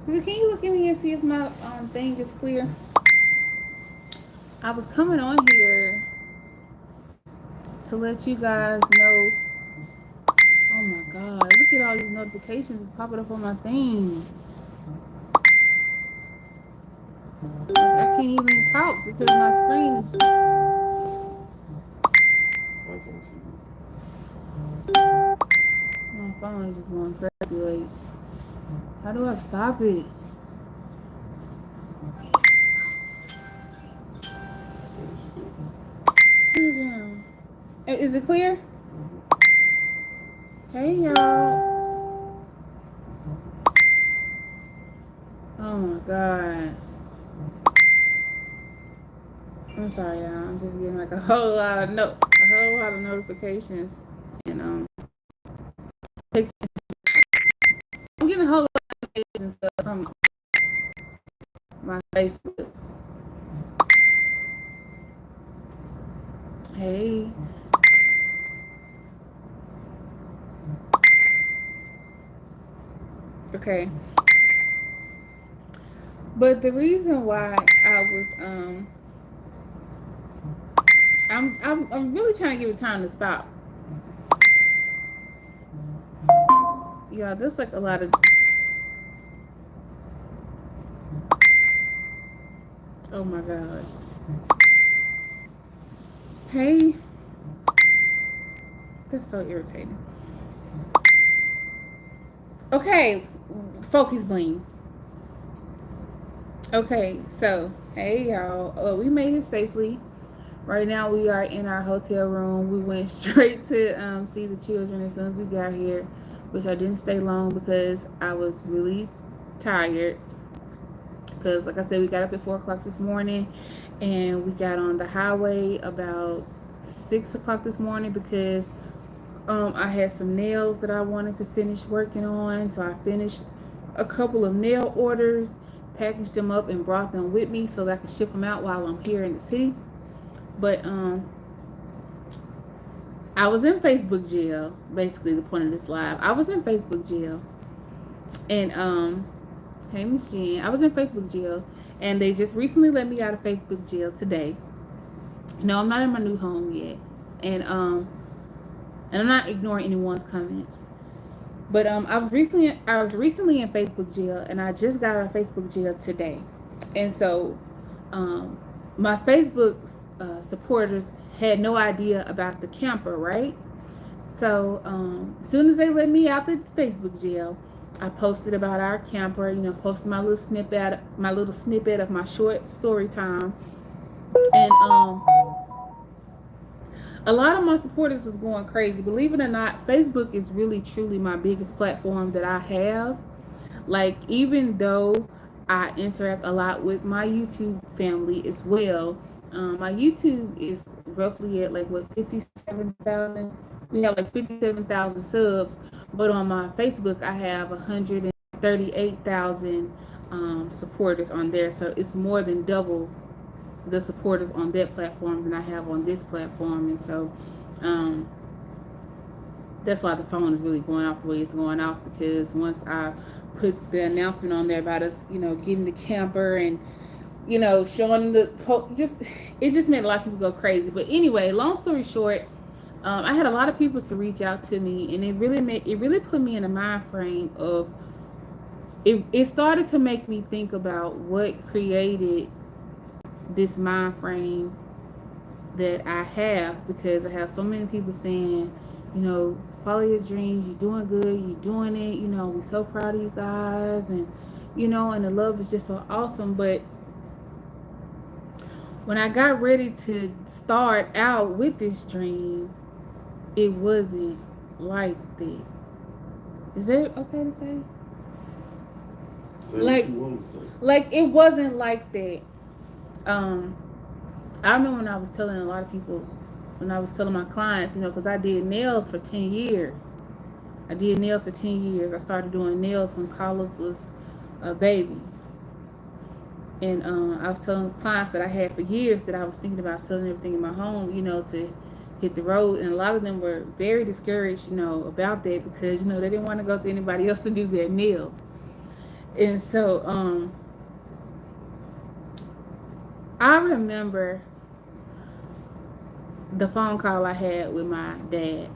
Can you look at me and see if my thing is clear? I was coming on here to let you guys know. Oh my god, look at all these notifications that's popping up on my thing. Like, I can't even talk because my screen is. I can't see you. My phone is just going crazy. Like, how do I stop it? It's cool. Turn it down. Is it clear? Mm-hmm. Hey y'all. Oh my god. I'm sorry, y'all. I'm just getting like a whole lot of notifications, and I'm getting a whole lot of notifications and stuff from my Facebook. Hey, okay. But the reason why I was I'm really trying to give it time to stop. Yeah, there's like a lot of. Oh my god. Hey, that's so irritating. Okay, focus bling. Okay, so hey y'all, we made it safely. Right now we are in our hotel room. We went straight to see the children as soon as we got here, which I didn't stay long because I was really tired. Because like I said, we got up at 4 o'clock this morning, and we got on the highway about 6 o'clock this morning because I had some nails that I wanted to finish working on. So I finished a couple of nail orders, packaged them up, and brought them with me so that I could ship them out while I'm here in the city. But I was in Facebook jail. Basically, the point of this live, I was in Facebook jail, and hey Miss Jen, I was in Facebook jail, and they just recently let me out of Facebook jail today. No, I'm not in my new home yet, and I'm not ignoring anyone's comments. But I was recently in Facebook jail, and I just got out of Facebook jail today, and so um, my Facebook supporters had no idea about the camper, right? So as soon as they let me out the Facebook jail, I posted about our camper. You know, posted my little snippet of my short story time, and a lot of my supporters was going crazy. Believe it or not, Facebook is really truly my biggest platform that I have. Like, even though I interact a lot with my YouTube family as well, my YouTube is roughly at like what 57,000. We have like 57,000 subs, but on my Facebook I have 138,000 supporters on there. So it's more than double the supporters on that platform than I have on this platform, and so um, that's why the phone is really going off the way it's going off, because once I put the announcement on there about us, getting the camper and showing just it just made a lot of people go crazy. But anyway, long story short, I had a lot of people to reach out to me, and it really put me in a mind frame of it started to make me think about what created this mind frame that I have, because I have so many people saying, follow your dreams, you're doing good, you're doing it, we're so proud of you guys, and the love is just so awesome. But when I got ready to start out with this dream, it wasn't like that. Is that okay to say? Say what Like, you want to say. it wasn't like that. Um, I remember when I was telling a lot of people, when I was telling my clients, because I did nails for 10 years. I did nails for 10 years. I started doing nails when Carlos was a baby. And I was telling clients that I had for years that I was thinking about selling everything in my home, to hit the road. And a lot of them were very discouraged, about that, because, they didn't want to go to anybody else to do their nails. And so I remember the phone call I had with my dad.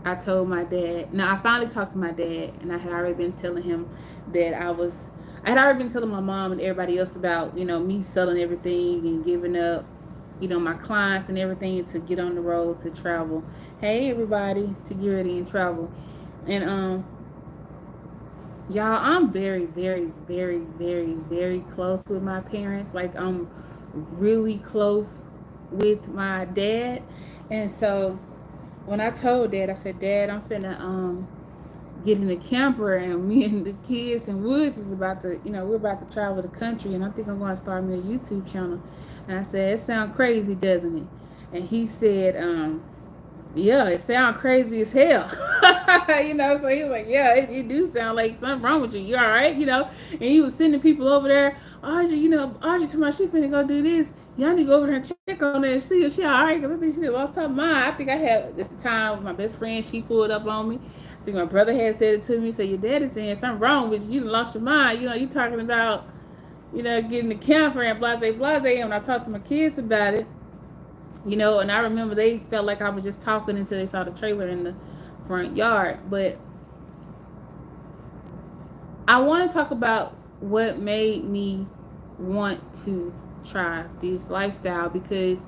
I told my dad. Now I finally talked to my dad, and I had already been telling him that I had already been telling my mom and everybody else about me selling everything and giving up my clients and everything to get on the road to travel. Hey everybody, to get ready and travel. And y'all, I'm very, very, very, very, very close with my parents. Like I'm really close with my dad. And so when I told Dad, I said, Dad, I'm finna get in the camper, and me and the kids and Woods is about to, we're about to travel the country, and I think I'm going to start me a YouTube channel. And I said, it sounds crazy, doesn't it? And he said, yeah, it sounds crazy as hell. So he was like, yeah, it do sound like something wrong with you. You all right? And he was sending people over there. Audrey, Audrey told me she finna go do this. Y'all need to go over there and check on her and see if she all right. Because I think she lost her mind. I think I had, at the time, my best friend, she pulled up on me. I think my brother had said it to me. Said, your dad is saying something wrong with you. You done lost your mind. You talking about, getting the camper and blase, blase. And when I talked to my kids about it, and I remember they felt like I was just talking until they saw the trailer in the front yard. But I want to talk about what made me want to try this lifestyle, because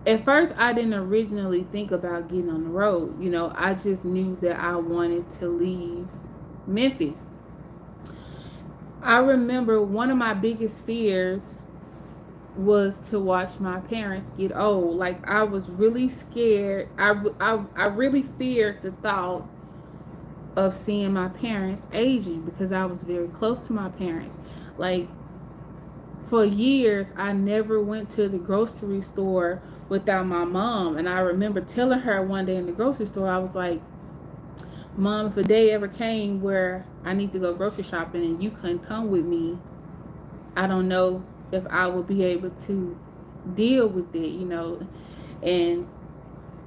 at first I didn't originally think about getting on the road. I just knew that I wanted to leave Memphis. I remember one of my biggest fears was to watch my parents get old. Like I was really scared. I really feared the thought of seeing my parents aging, because I was very close to my parents. Like for years I never went to the grocery store without my mom. And I remember telling her one day in the grocery store, I was like, Mom, if a day ever came where I need to go grocery shopping and you couldn't come with me, I don't know if I would be able to deal with it. And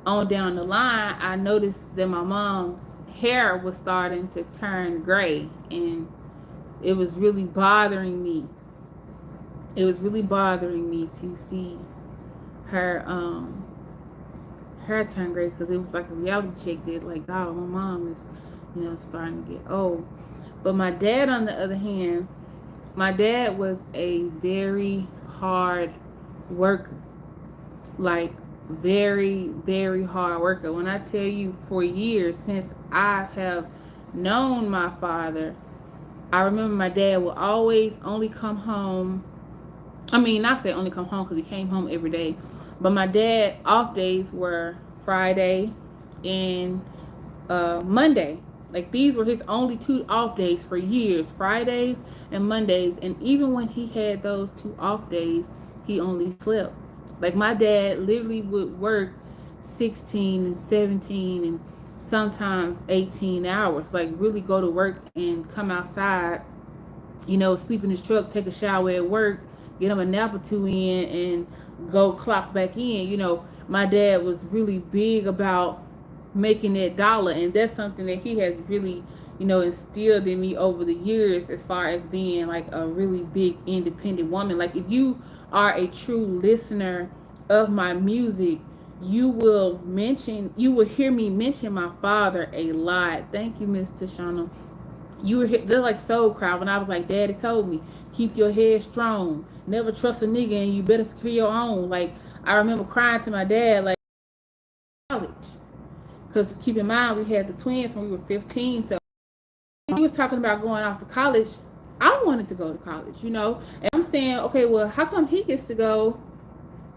on down the line, I noticed that my mom's hair was starting to turn gray, and it was really bothering me. It was really bothering me to see her hair turn gray, because it was like a reality check that, like, oh, my mom is starting to get old. But my dad, on the other hand, my dad was a very hard worker. Like, very, very hard worker. When I tell you, for years, since I have known my father, I remember my dad would always only come home. I mean, not say only come home, because he came home every day. But my dad off days were Friday and Monday. Like, these were his only two off days for years, Fridays and Mondays. And even when he had those two off days, he only slept. Like, my dad literally would work 16 and 17 and sometimes 18 hours. Like, really go to work and come outside, sleep in his truck, take a shower at work, get him a nap or two in, and go clock back in. My dad was really big about making that dollar, and that's something that he has really instilled in me over the years, as far as being like a really big independent woman. Like, if you are a true listener of my music, you will hear me mention my father a lot. Thank you, Miss Tashana. You were here, just like Soul Crowd, when I was like, Daddy told me, keep your head strong, never trust a nigga, and you better secure your own. Like, I remember crying to my dad, like, college. Because keep in mind, we had the twins when we were 15. So he was talking about going off to college. I wanted to go to college, And I'm saying, okay, well, how come he gets to go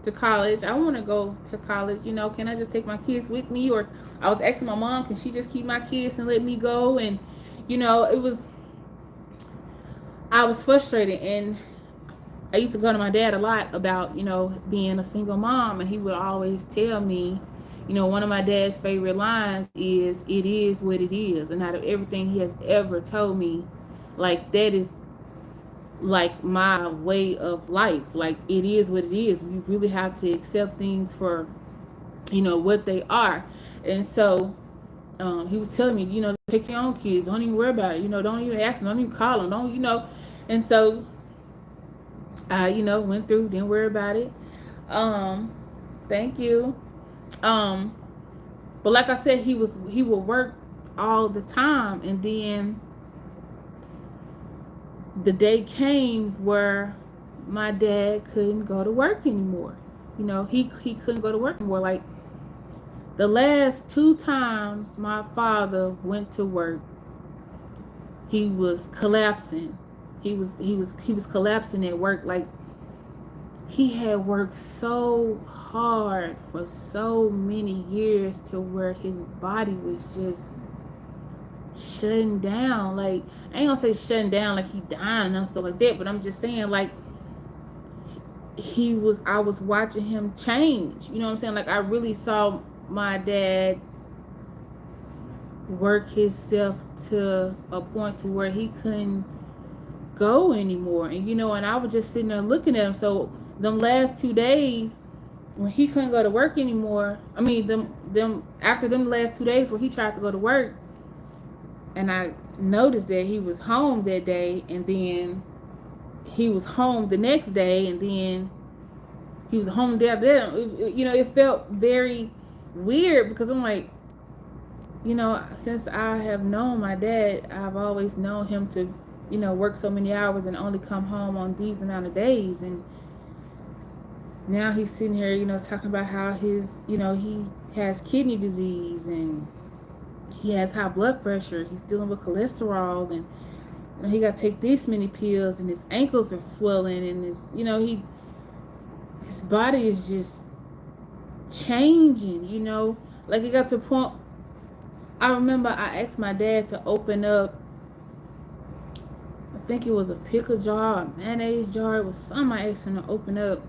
to college? I want to go to college. Can I just take my kids with me? Or I was asking my mom, can she just keep my kids and let me go? And, I was frustrated. And I used to go to my dad a lot about, being a single mom. And he would always tell me, one of my dad's favorite lines is, it is what it is. And out of everything he has ever told me, like, that is like my way of life. Like, it is what it is. We really have to accept things for, what they are. And so He was telling me, take your own kids. Don't even worry about it. Don't even ask them. Don't even call them. Don't. And so I, went through. Didn't worry about it. Thank you. Um, but like I said, he would work all the time, and then the day came where my dad couldn't go to work anymore. He couldn't go to work anymore. Like the last 2 times my father went to work, he was collapsing. He was collapsing at work. Like he had worked so hard for so many years to where his body was just shutting down. Like I ain't gonna say shutting down like he dying and stuff like that, but I'm just saying like I was watching him change. You know what I'm saying? Like I really saw my dad work himself to a point to where he couldn't go anymore. And I was just sitting there looking at him. So them last 2 days when he couldn't go to work anymore, I mean them after them last 2 days where he tried to go to work, and I noticed that he was home that day, and then he was home the next day, and then he was home there. It felt very weird because I'm like, since I have known my dad, I've always known him to, work so many hours and only come home on these amount of days. And now he's sitting here, talking about how he has kidney disease and he has high blood pressure. He's dealing with cholesterol, and he got to take this many pills, and his ankles are swelling, and his body is just changing. Like it got to a point. I remember I asked my dad to open up, I think it was a pickle jar, a mayonnaise jar. It was something I asked him to open up,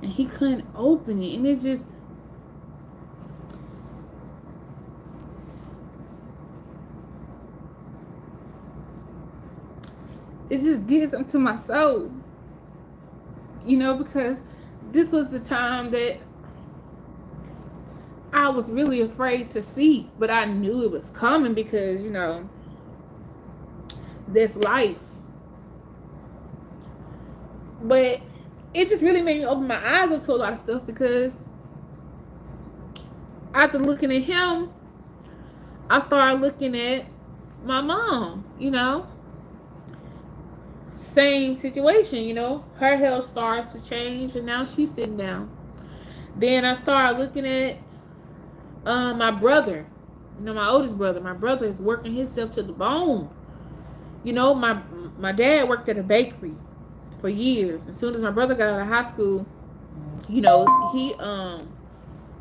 and he couldn't open it. And it just, gets into my soul, because this was the time that I was really afraid to see, but I knew it was coming because, this life. But it just really made me open my eyes up to a lot of stuff, because after looking at him, I started looking at my mom, same situation, her health starts to change, and now she's sitting down. Then I started looking at my brother, my oldest brother. My brother is working himself to the bone. My dad worked at a bakery for years. As soon as my brother got out of high school, he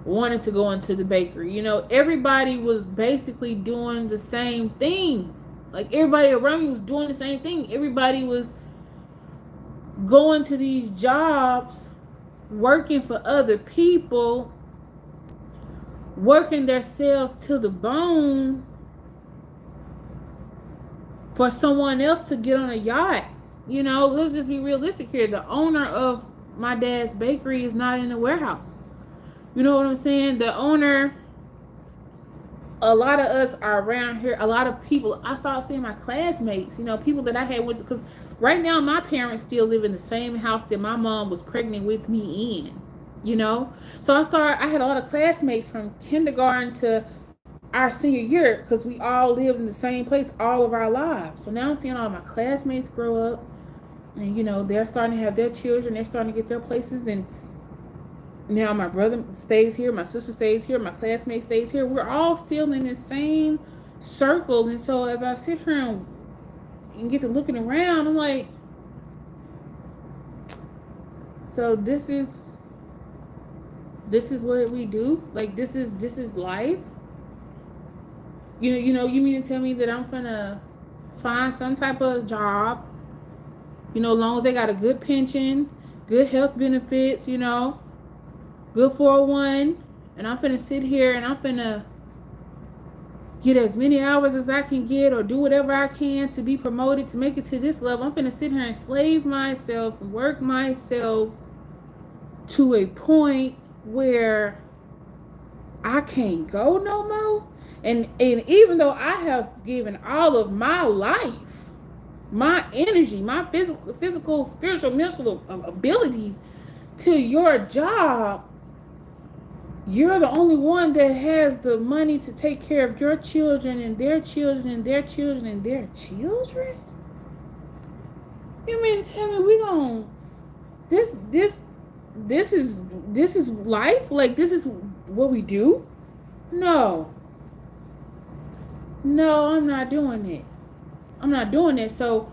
wanted to go into the bakery. Everybody was basically doing the same thing. Like everybody around me was doing the same thing. Everybody was going to these jobs, working for other people, working themselves to the bone for someone else to get on a yacht. Let's just be realistic here. The owner of my dad's bakery is not in the warehouse. You know what I'm saying? The owner, a lot of us are around here. A lot of people, I started seeing my classmates, people that I had with, because right now my parents still live in the same house that my mom was pregnant with me in. So I had a lot of classmates from kindergarten to our senior year, because we all lived in the same place all of our lives. So now I'm seeing all my classmates grow up, and they're starting to have their children, they're starting to get their places, and now my brother stays here, my sister stays here, my classmate stays here. We're all still in the same circle. And so as I sit here and get to looking around, I'm like, so this is what we do? Like this is life? You mean to tell me that I'm finna find some type of job, as long as they got a good pension, good health benefits, good 401, and I'm finna sit here and I'm finna get as many hours as I can get, or do whatever I can to be promoted, to make it to this level. I'm finna sit here and slave myself, work myself to a point where I can't go no more. And even though I have given all of my life, my energy, my physical, spiritual, mental abilities to your job, you're the only one that has the money to take care of your children and their children and their children and their children? You mean to tell me we gon' this is life? Like, this is what we do? No. No, I'm not doing it. I'm not doing it. So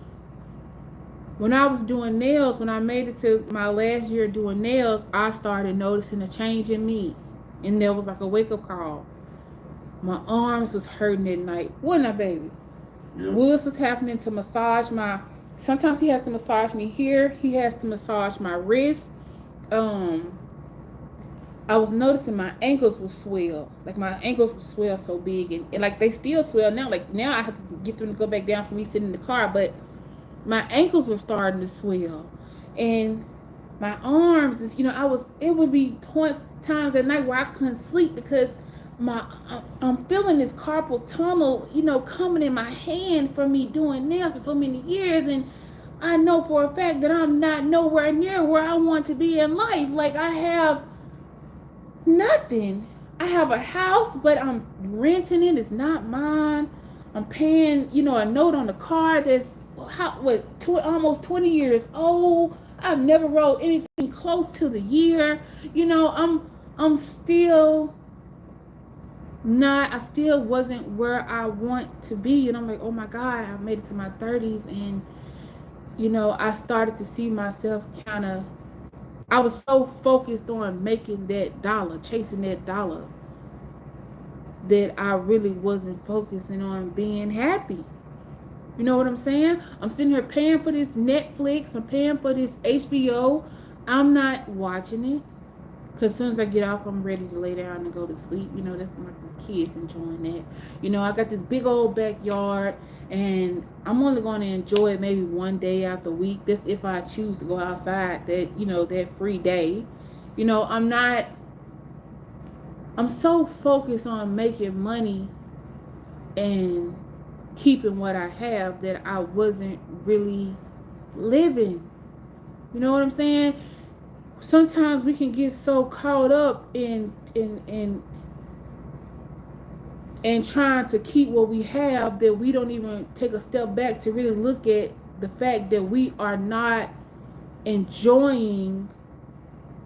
when I was doing nails, when I made it to my last year doing nails, I started noticing a change in me. And there was like a wake-up call. My arms was hurting at night. Wasn't I, baby? Yeah. Woods was happening to massage my... Sometimes he has to massage me here. He has to massage my wrist. I was noticing my ankles would swell. Like, my ankles would swell so big. And like, they still swell now. Like, now I have to get them to go back down for me sitting in the car. But my ankles were starting to swell. And my arms is, it would be times at night where I couldn't sleep because I'm feeling this carpal tunnel, coming in my hand from me doing nails for so many years. And I know for a fact that I'm not nowhere near where I want to be in life. Like, I have nothing. I have a house, but I'm renting it. It's not mine. I'm paying, a note on the car that's almost 20 years old. I've never wrote anything close to the year. I'm still not, I still wasn't where I want to be. And I'm like, oh my God, I made it to my 30s. And, I started to see myself I was so focused on making that dollar, chasing that dollar, that I really wasn't focusing on being happy. You know what I'm saying? I'm sitting here paying for this Netflix. I'm paying for this HBO. I'm not watching it. Because as soon as I get off, I'm ready to lay down and go to sleep. That's my kids enjoying that. I got this big old backyard. And I'm only going to enjoy it maybe one day out the week. That's if I choose to go outside that free day. I'm so focused on making money and keeping what I have that I wasn't really living. You know what I'm saying? Sometimes we can get so caught up in trying to keep what we have that we don't even take a step back to really look at the fact that we are not enjoying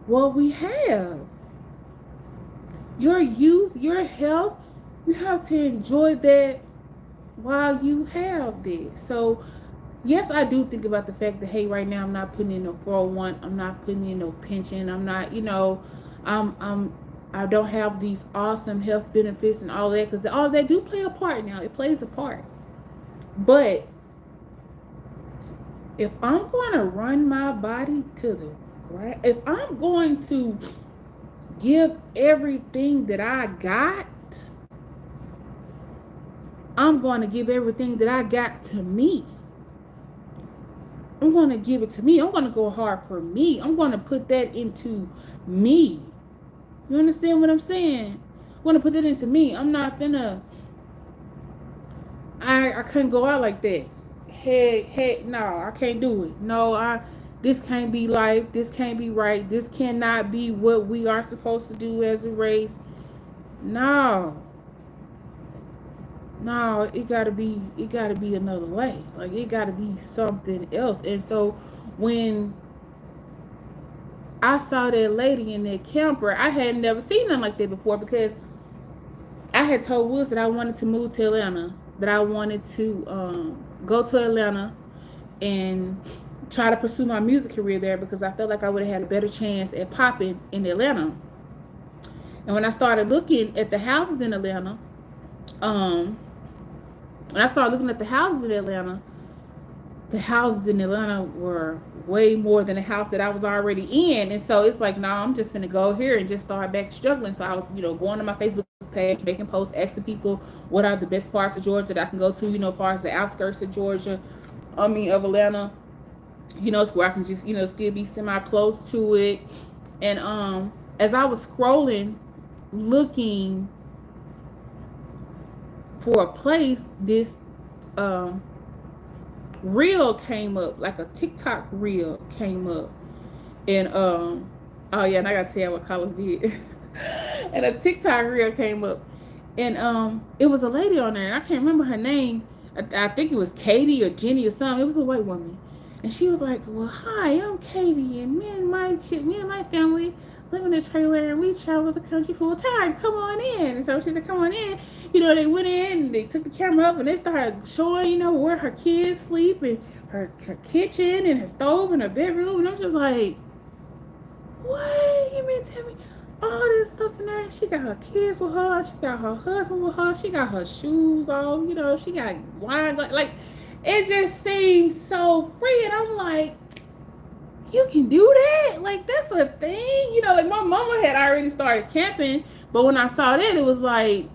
what we have. Your youth, your health, you have to enjoy that while you have this. So yes, I do think about the fact that, hey, right now I'm not putting in no 401, I'm not putting in no pension, I'm not, I don't have these awesome health benefits and all that, because all that do play a part now. It plays a part. But if I'm going to run my body to the ground, if I'm going to give everything that I got, I'm going to give everything that I got to me. I'm going to give it to me. I'm going to go hard for me. I'm going to put that into me. You understand what I'm saying? I want to put it into me. I'm not finna. I couldn't go out like that. Hey, no, I can't do it. No, this can't be life. This can't be right. This cannot be what we are supposed to do as a race. No, it gotta be another way. Like, it gotta be something else. And so when I saw that lady in that camper, I had never seen nothing like that before, because I had told Woods that I wanted to move to Atlanta, that I wanted to go to Atlanta and try to pursue my music career there, because I felt like I would have had a better chance at popping in Atlanta. And when I started looking at the houses in Atlanta, the houses in Atlanta were way more than the house that I was already in. And so it's like, nah, I'm just gonna go here and just start back struggling. So I was, going to my Facebook page, making posts, asking people what are the best parts of Georgia that I can go to, as far as the outskirts of Georgia, of Atlanta, to where I can just, still be semi-close to it. And as I was scrolling, looking for a place, this um, reel came up, like a TikTok reel came up, and oh yeah, and I gotta tell you what Carlos did. And a TikTok reel came up, and it was a lady on there, and I can't remember her name. I think it was Katie or Jenny or something. It was a white woman, and she was like, "Well, hi, I'm Katie, and me and my family live in a trailer, and we travel the country full time. Come on in." And so she said, "Come on in." You know, they went in, and they took the camera up, and they started showing, you know, where her kids sleep, and her kitchen, and her stove, and her bedroom, and I'm just like, what? You mean tell me all this stuff in there? She got her kids with her. She got her husband with her. She got her shoes on. You know, she got wine. Like, it just seems so free. And I'm like, you can do that? Like, that's a thing? You know, like my mama had already started camping. But when I saw that, it was like,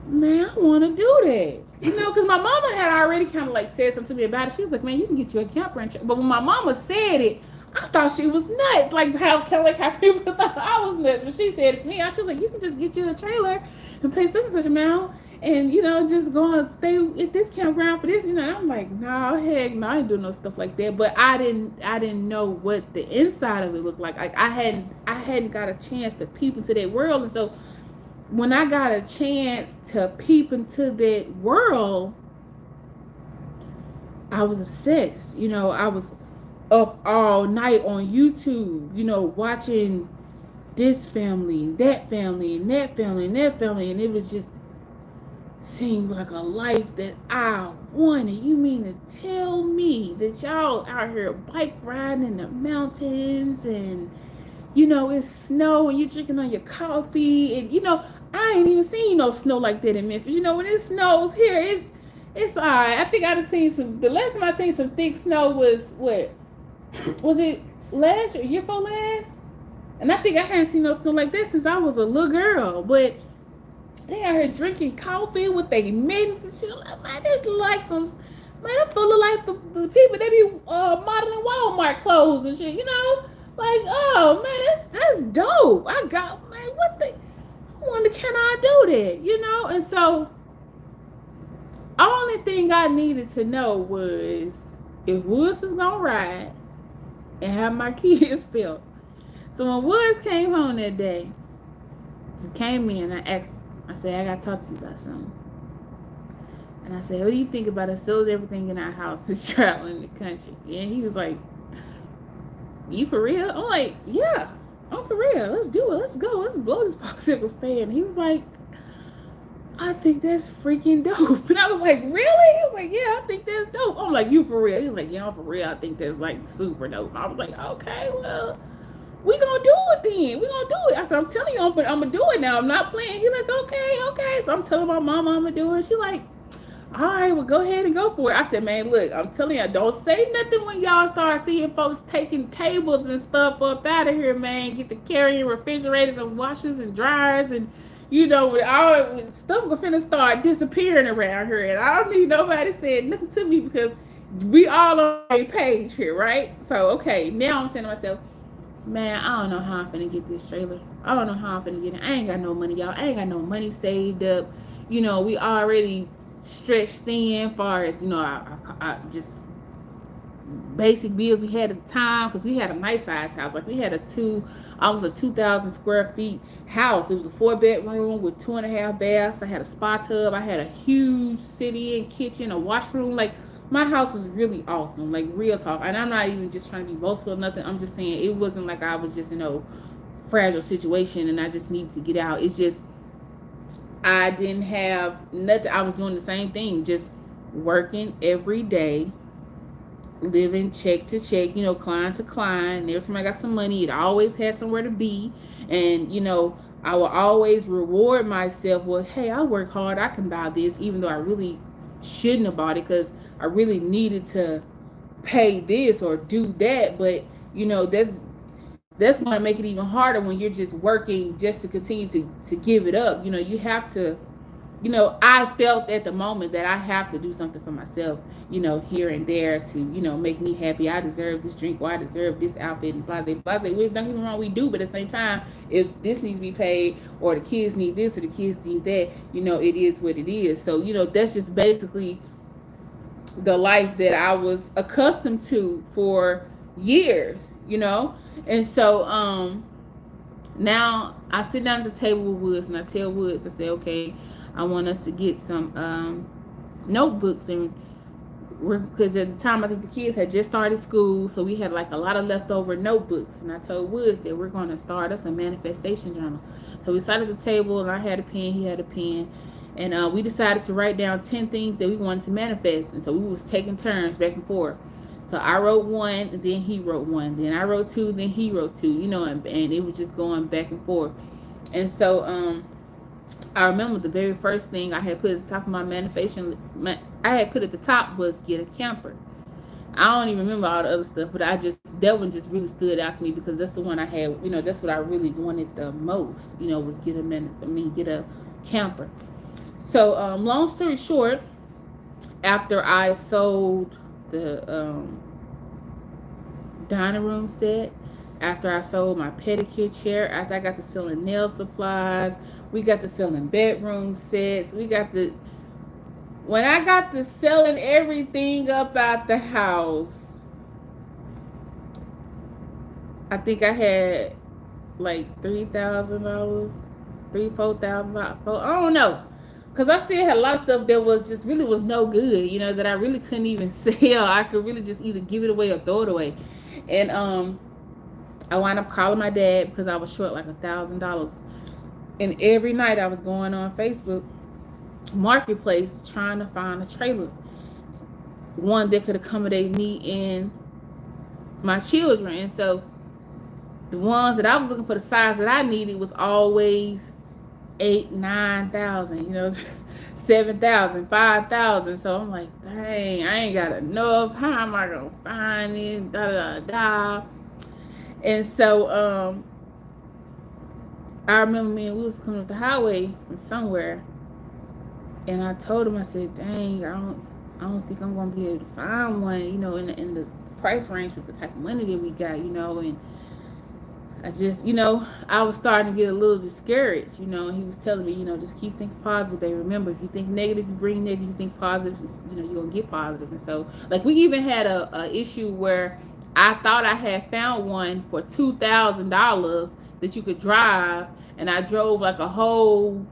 man, I want to do that. You know, because my mama had already kind of like said something to me about it. She was like, man, you can get you a camper. But when my mama said it, I thought she was nuts. Like how people thought I was nuts. But she said it to me. She was like, you can just get you a trailer and pay such and such amount. And, you know, just go and stay at this campground for this. You know, and I'm like, no, heck no, I ain't doing no stuff like that. But I didn't know what the inside of it looked like. Like I hadn't got a chance to peep into that world. And so when I got a chance to peep into that world, I was obsessed. You know, I was up all night on YouTube, you know, watching this family, and that family, and that family, and that family. And it was just seemed like a life that I wanted. You mean to tell me that y'all out here bike riding in the mountains, and, you know, it's snow, and you're drinking on your coffee, and, you know, I ain't even seen no snow like that in Memphis. You know, when it snows here, it's all right. I think I've seen the last time I seen some thick snow was what? Was it last year, year before last? And I think I hadn't seen no snow like that since I was a little girl. But they out here drinking coffee with their mittens and shit. Like, man, this like some, man, I'm full like the people they be modeling Walmart clothes and shit, you know? Like, oh man, that's dope. I got, man, what the, I wonder, can I do that? You know? And so only thing I needed to know was if Woods was gonna ride and how my kids felt. So when Woods came home that day, he came in and I asked him, I said, I gotta talk to you about something. And I said, what do you think about us selling everything in our house and traveling the country? And he was like, you for real? I'm like, yeah, I'm for real. Let's do it. Let's go. Let's blow this popsicle stand. And he was like, I think that's freaking dope. And I was like, really? He was like, yeah, I think that's dope. I'm like, you for real? He was like, yeah, I'm for real. I think that's like super dope. And I was like, okay, well, we gonna do it then. We gonna do it. I said, I'm telling you, I'm gonna do it now. I'm not playing. He's like, okay. So I'm telling my mama I'm gonna do it. She like, all right, well, go ahead and go for it. I said, man, look, I'm telling you, don't say nothing when y'all start seeing folks taking tables and stuff up out of here, man. Get the carrying refrigerators and washers and dryers and, you know, all stuff gonna start disappearing around here. And I don't need nobody saying nothing to me because we all on a page here, right? So, okay, now I'm saying to myself, man, I don't know how I'm finna get this trailer. I don't know how I'm finna get it. I ain't got no money, y'all. I ain't got no money saved up. You know, we already stretched thin far as, you know, I just basic bills we had at the time, because we had a nice size house. Like, we had almost a 2,000 square feet house. It was a 4-bedroom with 2.5 baths. I had a spa tub. I had a huge sit-in kitchen, a washroom. Like, my house was really awesome, like, real talk. And I'm not even just trying to be boastful or nothing. I'm just saying it wasn't like I was just in a fragile situation and I just needed to get out. It's just I didn't have nothing. I was doing the same thing, just working every day, living check to check, you know, client to client. And every time I got some money, it always had somewhere to be. And, you know, I will always reward myself. Well, hey, I work hard. I can buy this, even though I really shouldn't have bought it because I really needed to pay this or do that. But, you know, that's going to make it even harder when you're just working just to continue to give it up. You know, you have to I felt at the moment that I have to do something for myself, here and there to, make me happy. I deserve this drink, or I deserve this outfit, and blase, blase, which don't get me wrong, we do, but at the same time, if this needs to be paid, or the kids need this, or the kids need that, it is what it is. So, that's just basically the life that I was accustomed to for years, And so, now I sit down at the table with Woods and I tell Woods, I say, okay, I want us to get some notebooks, and because at the time I think the kids had just started school, so we had like a lot of leftover notebooks, and I told Woods that we're going to start us a manifestation journal. So we sat at the table and I had a pen, he had a pen, and we decided to write down 10 things that we wanted to manifest. And so we was taking turns back and forth. So I wrote one, and then he wrote one. Then I wrote two, then he wrote two, and it was just going back and forth. And so I remember the very first thing I had put at the top of my manifestation, I had put at the top was get a camper. I don't even remember all the other stuff, but that one just really stood out to me because that's the one I had, that's what I really wanted the most, was get a camper. So long story short, after I sold the dining room set, after I sold my pedicure chair, after I got to selling nail supplies, we got to selling bedroom sets, when I got to selling everything up out the house, I think I had like $3,000, $4,000, I don't know. Because I still had a lot of stuff that was no good, that I really couldn't even sell. I could really just either give it away or throw it away. And I wound up calling my dad because I was short like $1,000. And every night I was going on Facebook Marketplace trying to find a trailer, one that could accommodate me and my children. And so the ones that I was looking for, the size that I needed, was always 8,000, 9,000, 7,000, 5,000. So I'm like, dang, I ain't got enough. How am I gonna find it? Da da da. And so I remember me and we was coming up the highway from somewhere, and I told him, I said, dang, I don't think I'm gonna be able to find one, in the price range with the type of money that we got, and I just, I was starting to get a little discouraged, and he was telling me, just keep thinking positive, baby. Remember, if you think negative, you bring negative. You think positive, just, you're going to get positive. And so, like, we even had a issue where I thought I had found one for $2,000 that you could drive, and I drove like a whole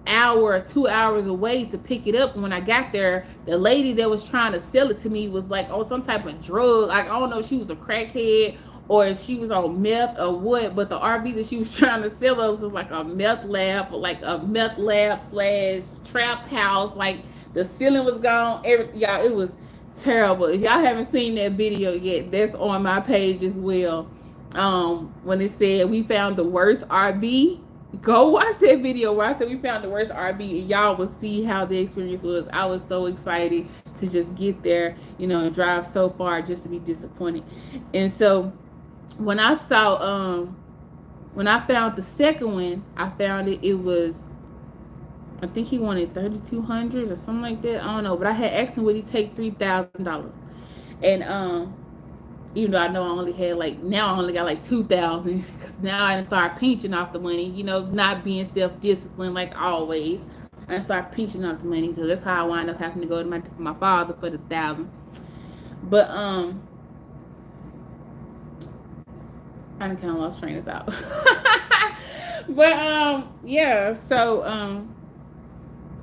hour or 2 hours away to pick it up. And when I got there, the lady that was trying to sell it to me was like on some type of drug. Like, I don't know if she was a crackhead or if she was on meth or what, but the RV that she was trying to sell us was like a meth lab / trap house. Like, the ceiling was gone. Y'all, it was terrible. If y'all haven't seen that video yet, that's on my page as well. When it said we found the worst RV, go watch that video where I said we found the worst RV, and y'all will see how the experience was. I was so excited to just get there, and drive so far just to be disappointed. And so when I saw, when I found the second one, I found it was, I think he wanted $3,200 or something like that. I don't know, but I had asked him would he take $3,000, and even though I know I only had now I only got like 2,000, because now I done start pinching off the money, not being self-disciplined like always. I start pinching off the money, so that's how I wind up having to go to my father for the 1,000. But I kind of lost train of thought. But yeah, so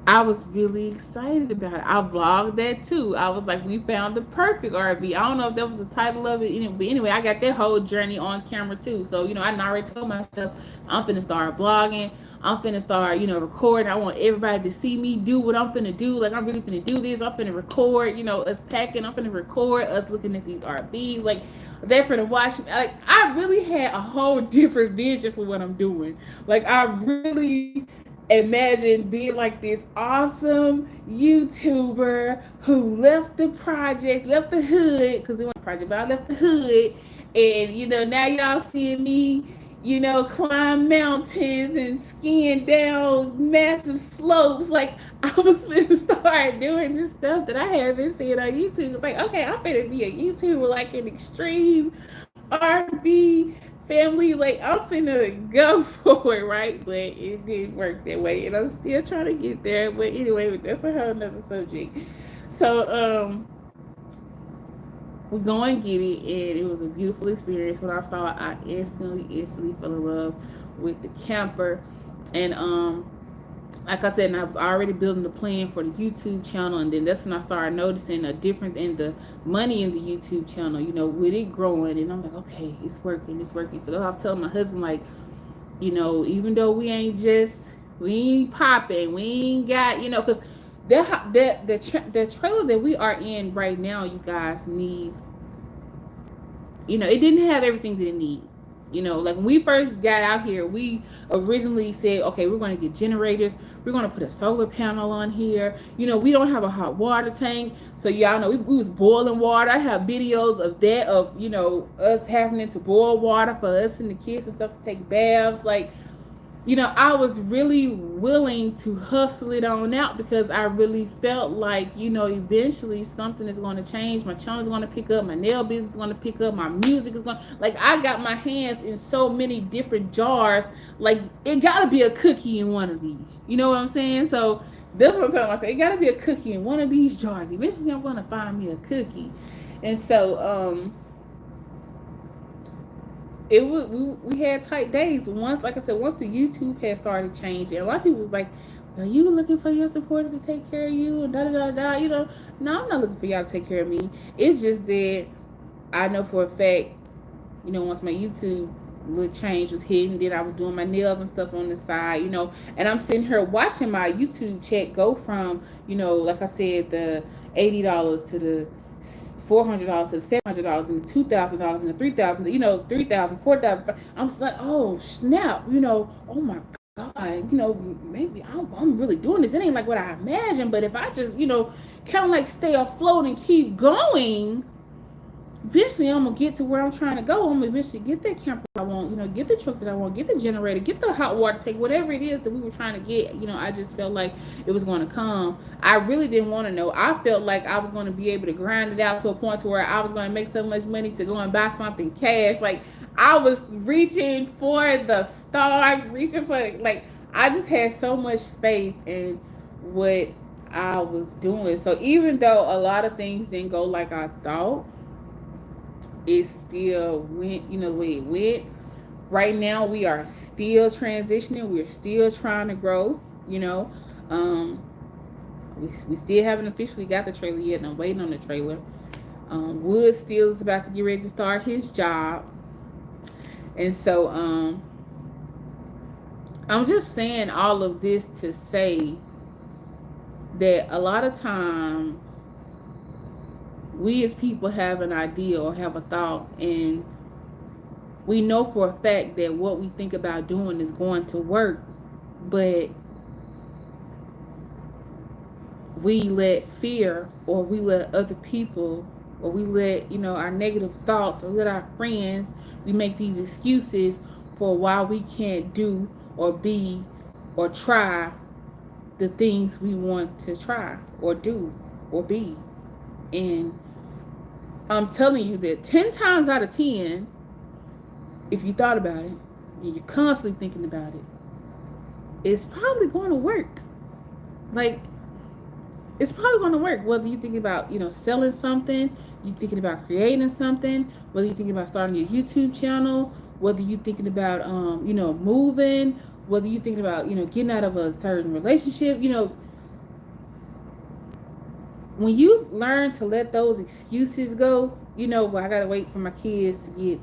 I was really excited about it. I vlogged that too. I was like, we found the perfect RV. I don't know if that was the title of it, but anyway, I got that whole journey on camera too. So, I already told myself I'm finna start vlogging. I'm finna start, recording. I want everybody to see me do what I'm finna do. Like, I'm really finna do this. I'm finna record, us packing. I'm finna record us looking at these RVs. Like, they're finna watch me. Like, I really had a whole different vision for what I'm doing. Like, I really imagine being like this awesome YouTuber who left the projects, left the hood, because it wasn't a project, but I left the hood, and now y'all seeing me, climb mountains and skiing down massive slopes. Like, I was finna start doing this stuff that I haven't seen on YouTube. It's like, okay, I'm finna be a YouTuber, like an extreme R&B family. Like, I'm finna go for it, right? But it didn't work that way, and I'm still trying to get there. But anyway, that's a whole nother subject. So, we go and get it, and it was a beautiful experience. When I saw it, I instantly fell in love with the camper. And like I said, and I was already building the plan for the YouTube channel, and then that's when I started noticing a difference in the money in the YouTube channel, with it growing. And I'm like, okay, it's working. So I was telling my husband, like, even though we ain't popping, we ain't got, because the trailer that we are in right now, you guys, needs, it didn't have everything that it needs. Like when we first got out here, we originally said, okay, we're going to get generators. We're going to put a solar panel on here. We don't have a hot water tank. So y'all know we was boiling water. I have videos of that, of, us having to boil water for us and the kids and stuff to take baths. Like, I was really willing to hustle it on out, because I really felt like, eventually something is going to change. My channel is going to pick up. My nail business is going to pick up. My music is going to, like, I got my hands in so many different jars. Like, it got to be a cookie in one of these. You know what I'm saying? So that's what I'm telling myself. It got to be a cookie in one of these jars. Eventually I'm going to find me a cookie. And so, we had tight days, but once, like I said, once the YouTube had started changing, a lot of people was like, are you looking for your supporters to take care of you, and da. No, I'm not looking for y'all to take care of me. It's just that I know for a fact, once my YouTube little change was hitting, then I was doing my nails and stuff on the side, and I'm sitting here watching my YouTube check go from, like I said, the $80 to the $400 to the $700 and the $2,000 and the $3,000, $3,000, $4,000. I'm just like, oh snap, oh my God, maybe I'm really doing this. It ain't like what I imagined, but if I just, kind of like stay afloat and keep going, eventually I'm gonna get to where I'm trying to go. I'm gonna eventually get that camper I want, get the truck that I want, get the generator, get the hot water tank, whatever it is that we were trying to get. I just felt like it was going to come. I really didn't want to know. I felt like I was going to be able to grind it out to a point to where I was going to make so much money to go and buy something cash. Like, I was reaching for the stars, I just had so much faith in what I was doing. So even though a lot of things didn't go like I thought, it still went, the way it went. Right now, we are still transitioning. We're still trying to grow, we still haven't officially got the trailer yet, and I'm waiting on the trailer. Wood still is about to get ready to start his job. And so, I'm just saying all of this to say that a lot of times, we as people have an idea or have a thought, and we know for a fact that what we think about doing is going to work, but we let fear, or we let other people, or we let, our negative thoughts, or let our friends, we make these excuses for why we can't do or be or try the things we want to try or do or be. And I'm telling you that 10 times out of 10, if you thought about it, and you're constantly thinking about it, it's probably going to work. Like, it's probably going to work. Whether you're thinking about, selling something, you're thinking about creating something, whether you're thinking about starting your YouTube channel, whether you're thinking about, moving, whether you're thinking about, getting out of a certain relationship, when you learn to let those excuses go, well, I gotta wait for my kids to get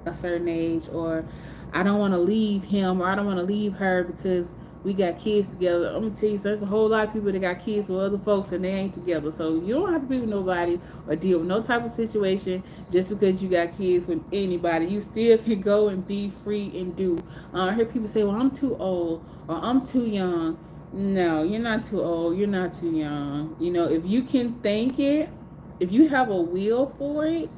a certain age, or I don't want to leave him, or I don't want to leave her because we got kids together. I'm gonna tell you, there's a whole lot of people that got kids with other folks and they ain't together. So you don't have to be with nobody or deal with no type of situation just because you got kids with anybody. You still can go and be free and do. I hear people say, well, I'm too old, or I'm too young. No, you're not too old. You're not too young. If you can think it, if you have a will for it,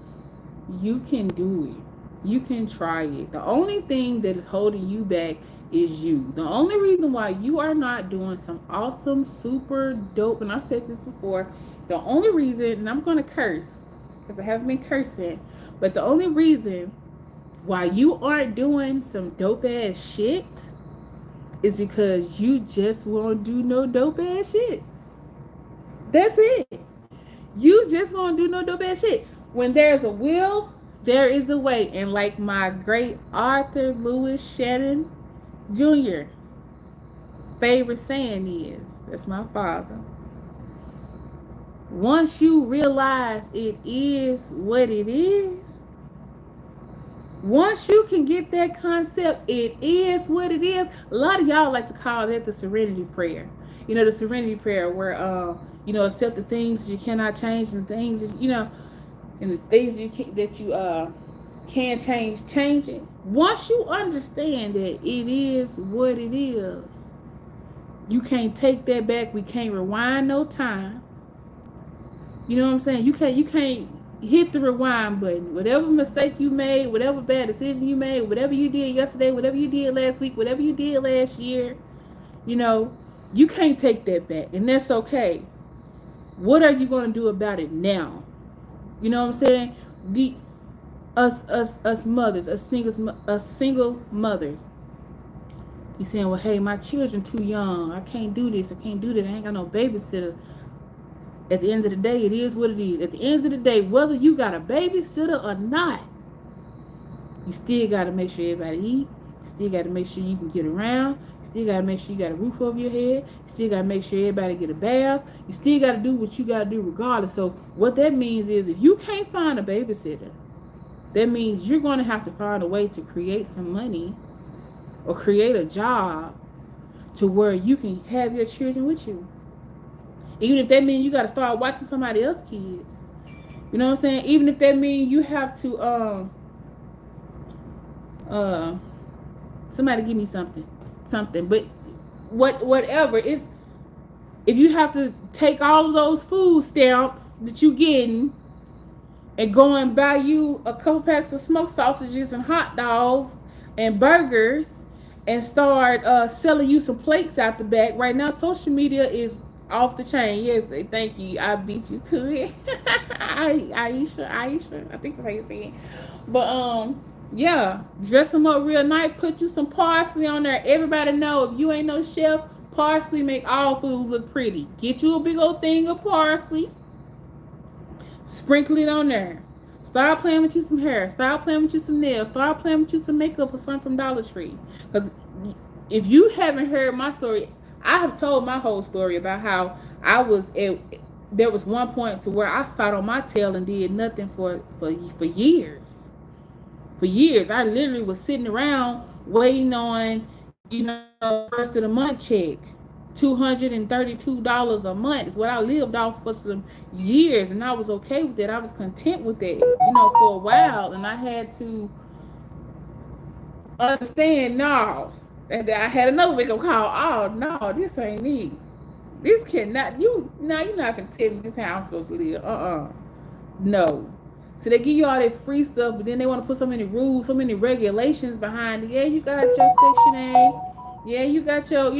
you can do it. You can try it. The only thing that is holding you back is you. The only reason why you are not doing some awesome, super dope, and I've said this before, the only reason, and I'm going to curse because I haven't been cursing, but the only reason why you aren't doing some dope ass shit is because you just won't do no dope ass shit. That's it. You just won't do no dope ass shit. When there's a will, there is a way. And like my great Arthur Lewis Shannon Jr. favorite saying is, that's my father. Once you realize it is what it is, once you can get that concept, it is what it is. A lot of y'all like to call that the serenity prayer. You know, the serenity prayer where, accept the things you cannot change and things, and the things can change it. Once you understand that it is what it is, you can't take that back. We can't rewind no time. You know what I'm saying? You can't hit the rewind button. Whatever mistake you made, whatever bad decision you made, whatever you did yesterday, whatever you did last week, whatever you did last year, you can't take that back. And that's okay. What are you going to do about it now? You know what I'm saying? Us mothers, us single mothers. You saying, well, hey, my children too young. I can't do this. I can't do that. I ain't got no babysitter. At the end of the day, it is what it is. At the end of the day, whether you got a babysitter or not, you still got to make sure everybody eat. You still got to make sure you can get around. You still got to make sure you got a roof over your head. You still got to make sure everybody get a bath. You still got to do what you got to do regardless. So what that means is if you can't find a babysitter, that means you're going to have to find a way to create some money or create a job to where you can have your children with you. Even if that means you got to start watching somebody else's kids. You know what I'm saying? Even if that means you have to, somebody give me something. But whatever. If you have to take all of those food stamps that you getting and go and buy you a couple packs of smoked sausages and hot dogs and burgers and start selling you some plates out the back. Right now, social media is off the chain. Yes, thank you. I beat you to it. Aisha. I think that's how you say it. But yeah, dress them up real nice. Put you some parsley on there. Everybody know if you ain't no chef, parsley make all food look pretty. Get you a big old thing of parsley. Sprinkle it on there. Start playing with you some hair. Start playing with you some nails. Start playing with you some makeup or something from Dollar Tree. Because if you haven't heard my story, I have told my whole story about how there was one point to where I sat on my tail and did nothing for years. For years, I literally was sitting around waiting on, first of the month check. $232 a month is what I lived off for some years, and I was okay with it. I was content with it, for a while, and I had to understand, no. And I had another wake up call. Oh no, this ain't me. This cannot. You're not gonna tell me this how I'm supposed to live. No. So they give you all that free stuff, but then they want to put so many rules, so many regulations behind it. Yeah, you got your Section A. Yeah, you got your,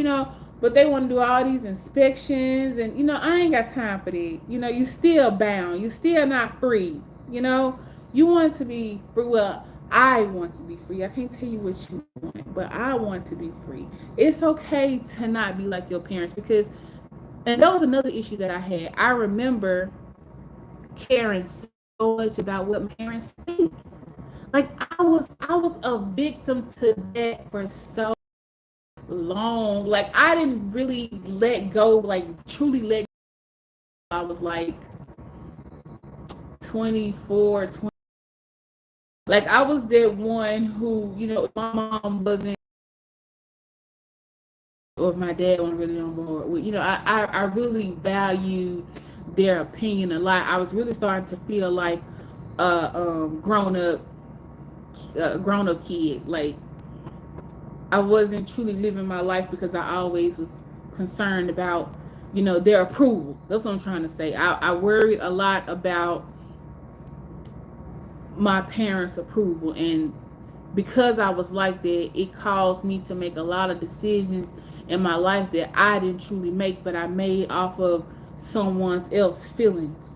but they want to do all these inspections, and I ain't got time for that. You still bound. You still not free. You want to be free. Well, I want to be free. I can't tell you what you want, but I want to be free. It's okay to not be like your parents and that was another issue that I had. I remember caring so much about what my parents think. Like I was a victim to that for so long. Like I didn't really let go, like truly let go. I was like 24, 20. Like I was that one who, my mom wasn't, or if my dad wasn't really on board with, I really valued their opinion a lot. I was really starting to feel like a grown up kid. Like I wasn't truly living my life because I always was concerned about, their approval. That's what I'm trying to say. I worried a lot about my parents' approval. And because I was like that, it caused me to make a lot of decisions in my life that I didn't truly make, but I made off of someone else's feelings.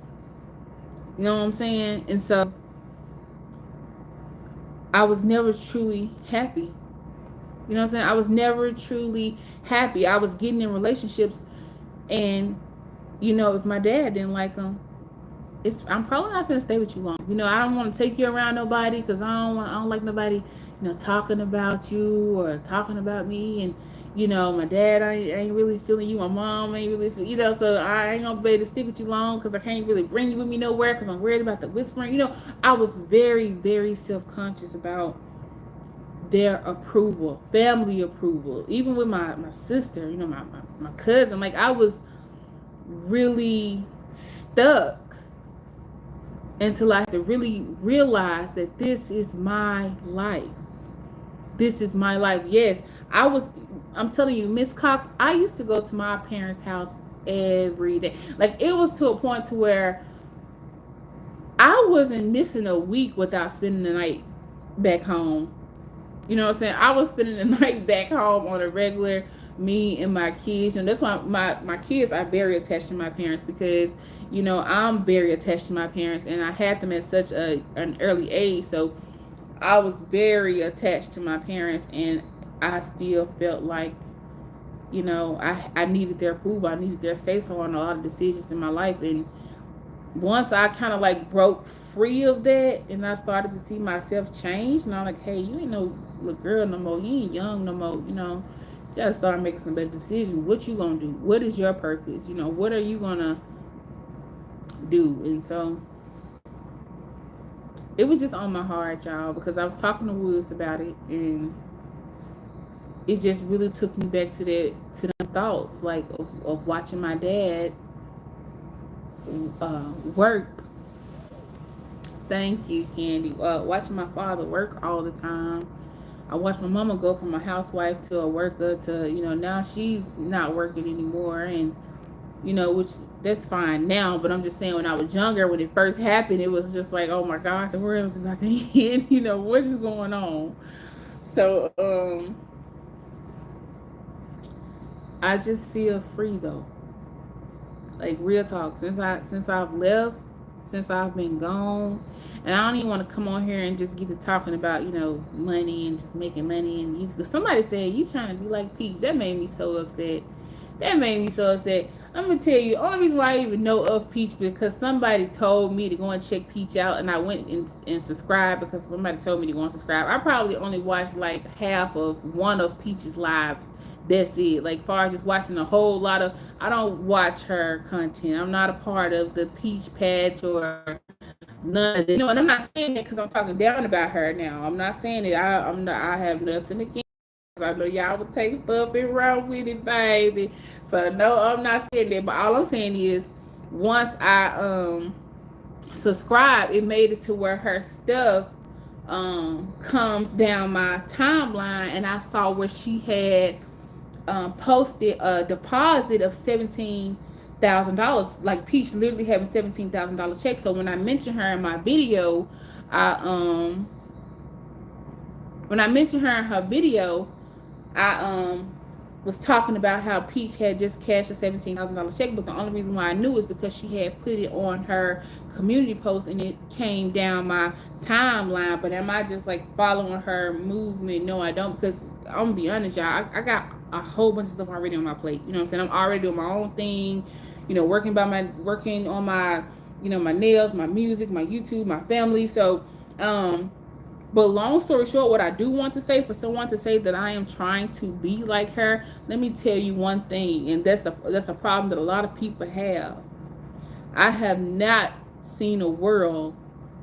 You know what I'm saying? And so I was never truly happy. You know what I'm saying? I was never truly happy. I was getting in relationships, and if my dad didn't like them, I'm probably not gonna stay with you long. I don't want to take you around nobody because I don't like nobody, talking about you or talking about me. And my dad ain't really feeling you. My mom ain't really feel, so I ain't gonna be able to stick with you long because I can't really bring you with me nowhere because I'm worried about the whispering. I was very, very self-conscious about their approval, family approval, even with my sister, my cousin. Like, I was really stuck until I had to really realize that this is my life. This is my life. Yes, I'm telling you, Miss Cox, I used to go to my parents' house every day. Like, it was to a point to where I wasn't missing a week without spending the night back home. You know what I'm saying? I was spending the night back home on a regular, me and my kids. And that's why my kids are very attached to my parents, because, I'm very attached to my parents, and I had them at such an early age. So I was very attached to my parents, and I still felt like, I needed their approval. I needed their say-so on a lot of decisions in my life. And once I kind of like broke free of that, and I started to see myself change, and I'm like, hey, you ain't no little girl no more. You ain't young no more. You gotta start making some better decisions. What you gonna do? What is your purpose? What are you gonna do? And so it was just on my heart, y'all, because I was talking to Woods about it, and it just really took me back to them thoughts, like of watching my dad work. Thank you, Candy. Watching my father work all the time. I watched my mama go from a housewife to a worker to, now she's not working anymore. And, which that's fine now. But I'm just saying, when I was younger, when it first happened, it was just like, oh my God, the world is about to end. What is going on? So, I just feel free though. Like, real talk. Since I've left, since I've been gone, and I don't even want to come on here and just get to talking about, money and just making money. And because somebody said, you trying to be like Peach. That made me so upset. I'm going to tell you, the only reason why I even know of Peach, because somebody told me to go and check Peach out, and I went and subscribed because somebody told me to go and subscribe. I probably only watched like half of one of Peach's lives. That's it. Like, far as just watching a whole lot of, I don't watch her content. I'm not a part of the Peach Patch or none of it. And I'm not saying it because I'm talking down about her now. I'm not saying it. I have nothing against. I know y'all would take stuff and run with it, baby. So no, I'm not saying that. But all I'm saying is, once I subscribed, it made it to where her stuff comes down my timeline, and I saw where she had posted a deposit of $17,000. Like, Peach literally having $17,000 check. So when I mentioned her in my video, I was talking about how Peach had just cashed a $17,000 check, but the only reason why I knew is because she had put it on her community post, and it came down my timeline. But am I just like following her movement? No, I don't, because I'm gonna be honest, y'all. I got a whole bunch of stuff already on my plate. You know what I'm saying? I'm already doing my own thing. Working on my, my nails, my music, my YouTube, my family. So, but long story short, what I do want to say, for someone to say that I am trying to be like her, let me tell you one thing, and that's a problem that a lot of people have. I have not seen a world.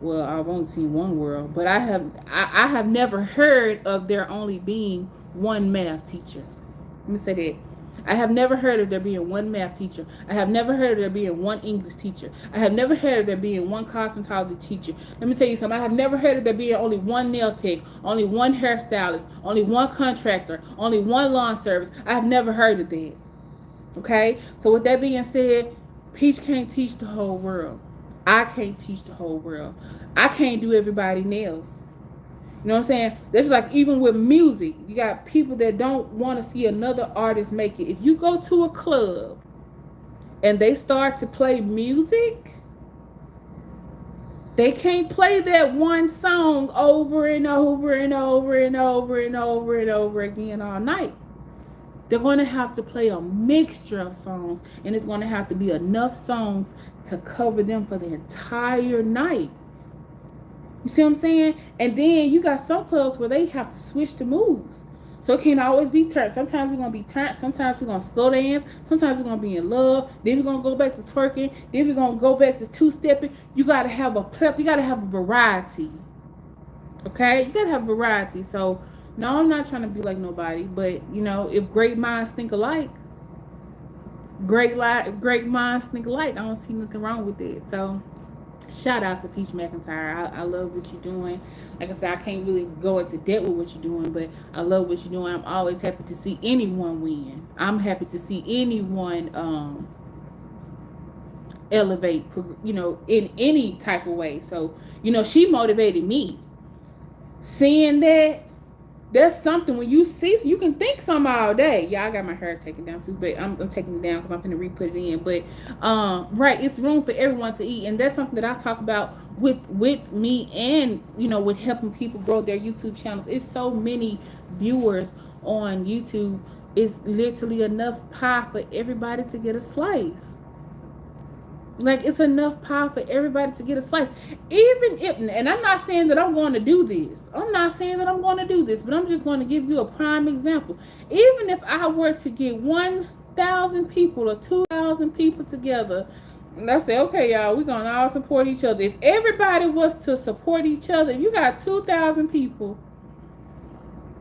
Well, I've only seen one world, but I have never heard of there only being one math teacher. Let me say that. I have never heard of there being one math teacher. I have never heard of there being one English teacher. I have never heard of there being one cosmetology teacher. Let me tell you something. I have never heard of there being only one nail tech, only one hairstylist, only one contractor, only one lawn service. I have never heard of that. Okay? So with that being said, Peach can't teach the whole world. I can't teach the whole world. I can't do everybody nails. You know what I'm saying? That's like even with music. You got people that don't want to see another artist make it. If you go to a club and they start to play music, they can't play that one song over and over and over and over and over and over again all night. They're going to have to play a mixture of songs, and it's going to have to be enough songs to cover them for the entire night. You see what I'm saying? And then you got some clubs where they have to switch the moves. So it can't always be turned. Sometimes we're going to be turned. Sometimes we're going to slow dance. Sometimes we're going to be in love. Then we're going to go back to twerking. Then we're going to go back to two-stepping. You got to have a plethora. You got to have a variety. Okay? You got to have variety. So, no, I'm not trying to be like nobody. But, you know, if great minds think alike, great minds think alike. I don't see nothing wrong with it. So, shout out to Peach McIntyre. I love what you're doing. Like I said, I can't really go into depth with what you're doing, but I love what you're doing. I'm always happy to see anyone win. I'm happy to see anyone elevate, you know, in any type of way. So, you know, she motivated me. Seeing that's something when you see, you can think something all day. Yeah, I got my hair taken down too, but I'm taking it down because I'm going to re-put it in. But, right, it's room for everyone to eat. And that's something that I talk about with me and, you know, with helping people grow their YouTube channels. It's so many viewers on YouTube. It's literally enough pie for everybody to get a slice. Like, it's enough pie for everybody to get a slice. Even if, and I'm not saying that I'm going to do this. I'm not saying that I'm going to do this, but I'm just going to give you a prime example. Even if I were to get 1,000 people or 2,000 people together, and I say, okay, y'all, we're going to all support each other. If everybody was to support each other, if you got 2,000 people,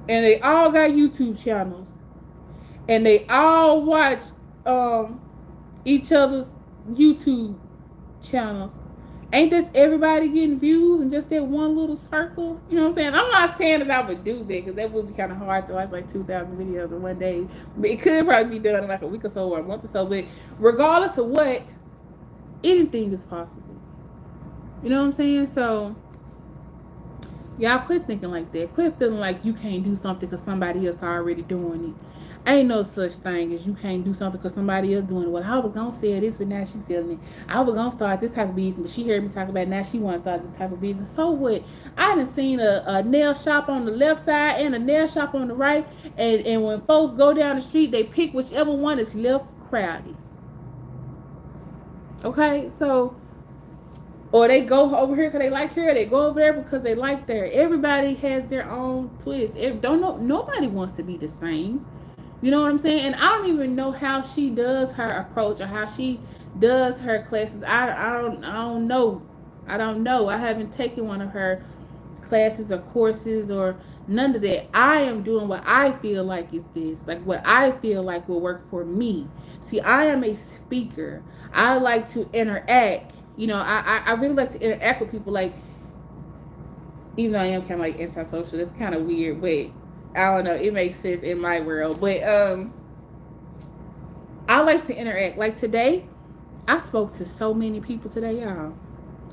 and they all got YouTube channels, and they all watch each other's YouTube channels, ain't this everybody getting views in just that one little circle? You know what I'm saying? I'm not saying that I would do that, because that would be kind of hard to watch like 2,000 videos in one day, but it could probably be done in like a week or so or a month or so. But regardless of what, anything is possible. You know what I'm saying? So y'all quit thinking like that. Quit feeling like you can't do something because somebody else already doing it. Ain't no such thing as you can't do something because somebody else doing it. Well, I was going to sell this, but now she's selling it. I was going to start this type of business, but she heard me talk about it. Now she wants to start this type of business. So what? I done seen a nail shop on the left side and a nail shop on the right. And when folks go down the street, they pick whichever one is left crowded. Okay? So, or they go over here because they like here. They go over there because they like there. Everybody has their own twist. Nobody wants to be the same. You know what I'm saying? And I don't even know how she does her approach or how she does her classes. I don't know. I don't know. I haven't taken one of her classes or courses or none of that. I am doing what I feel like is best, like what I feel like will work for me. See, I am a speaker. I like to interact. You know, I really like to interact with people. Like, even though I am kind of like antisocial, that's kind of weird, but I don't know. It makes sense in my world. But I like to interact. Like today, I spoke to so many people today, y'all.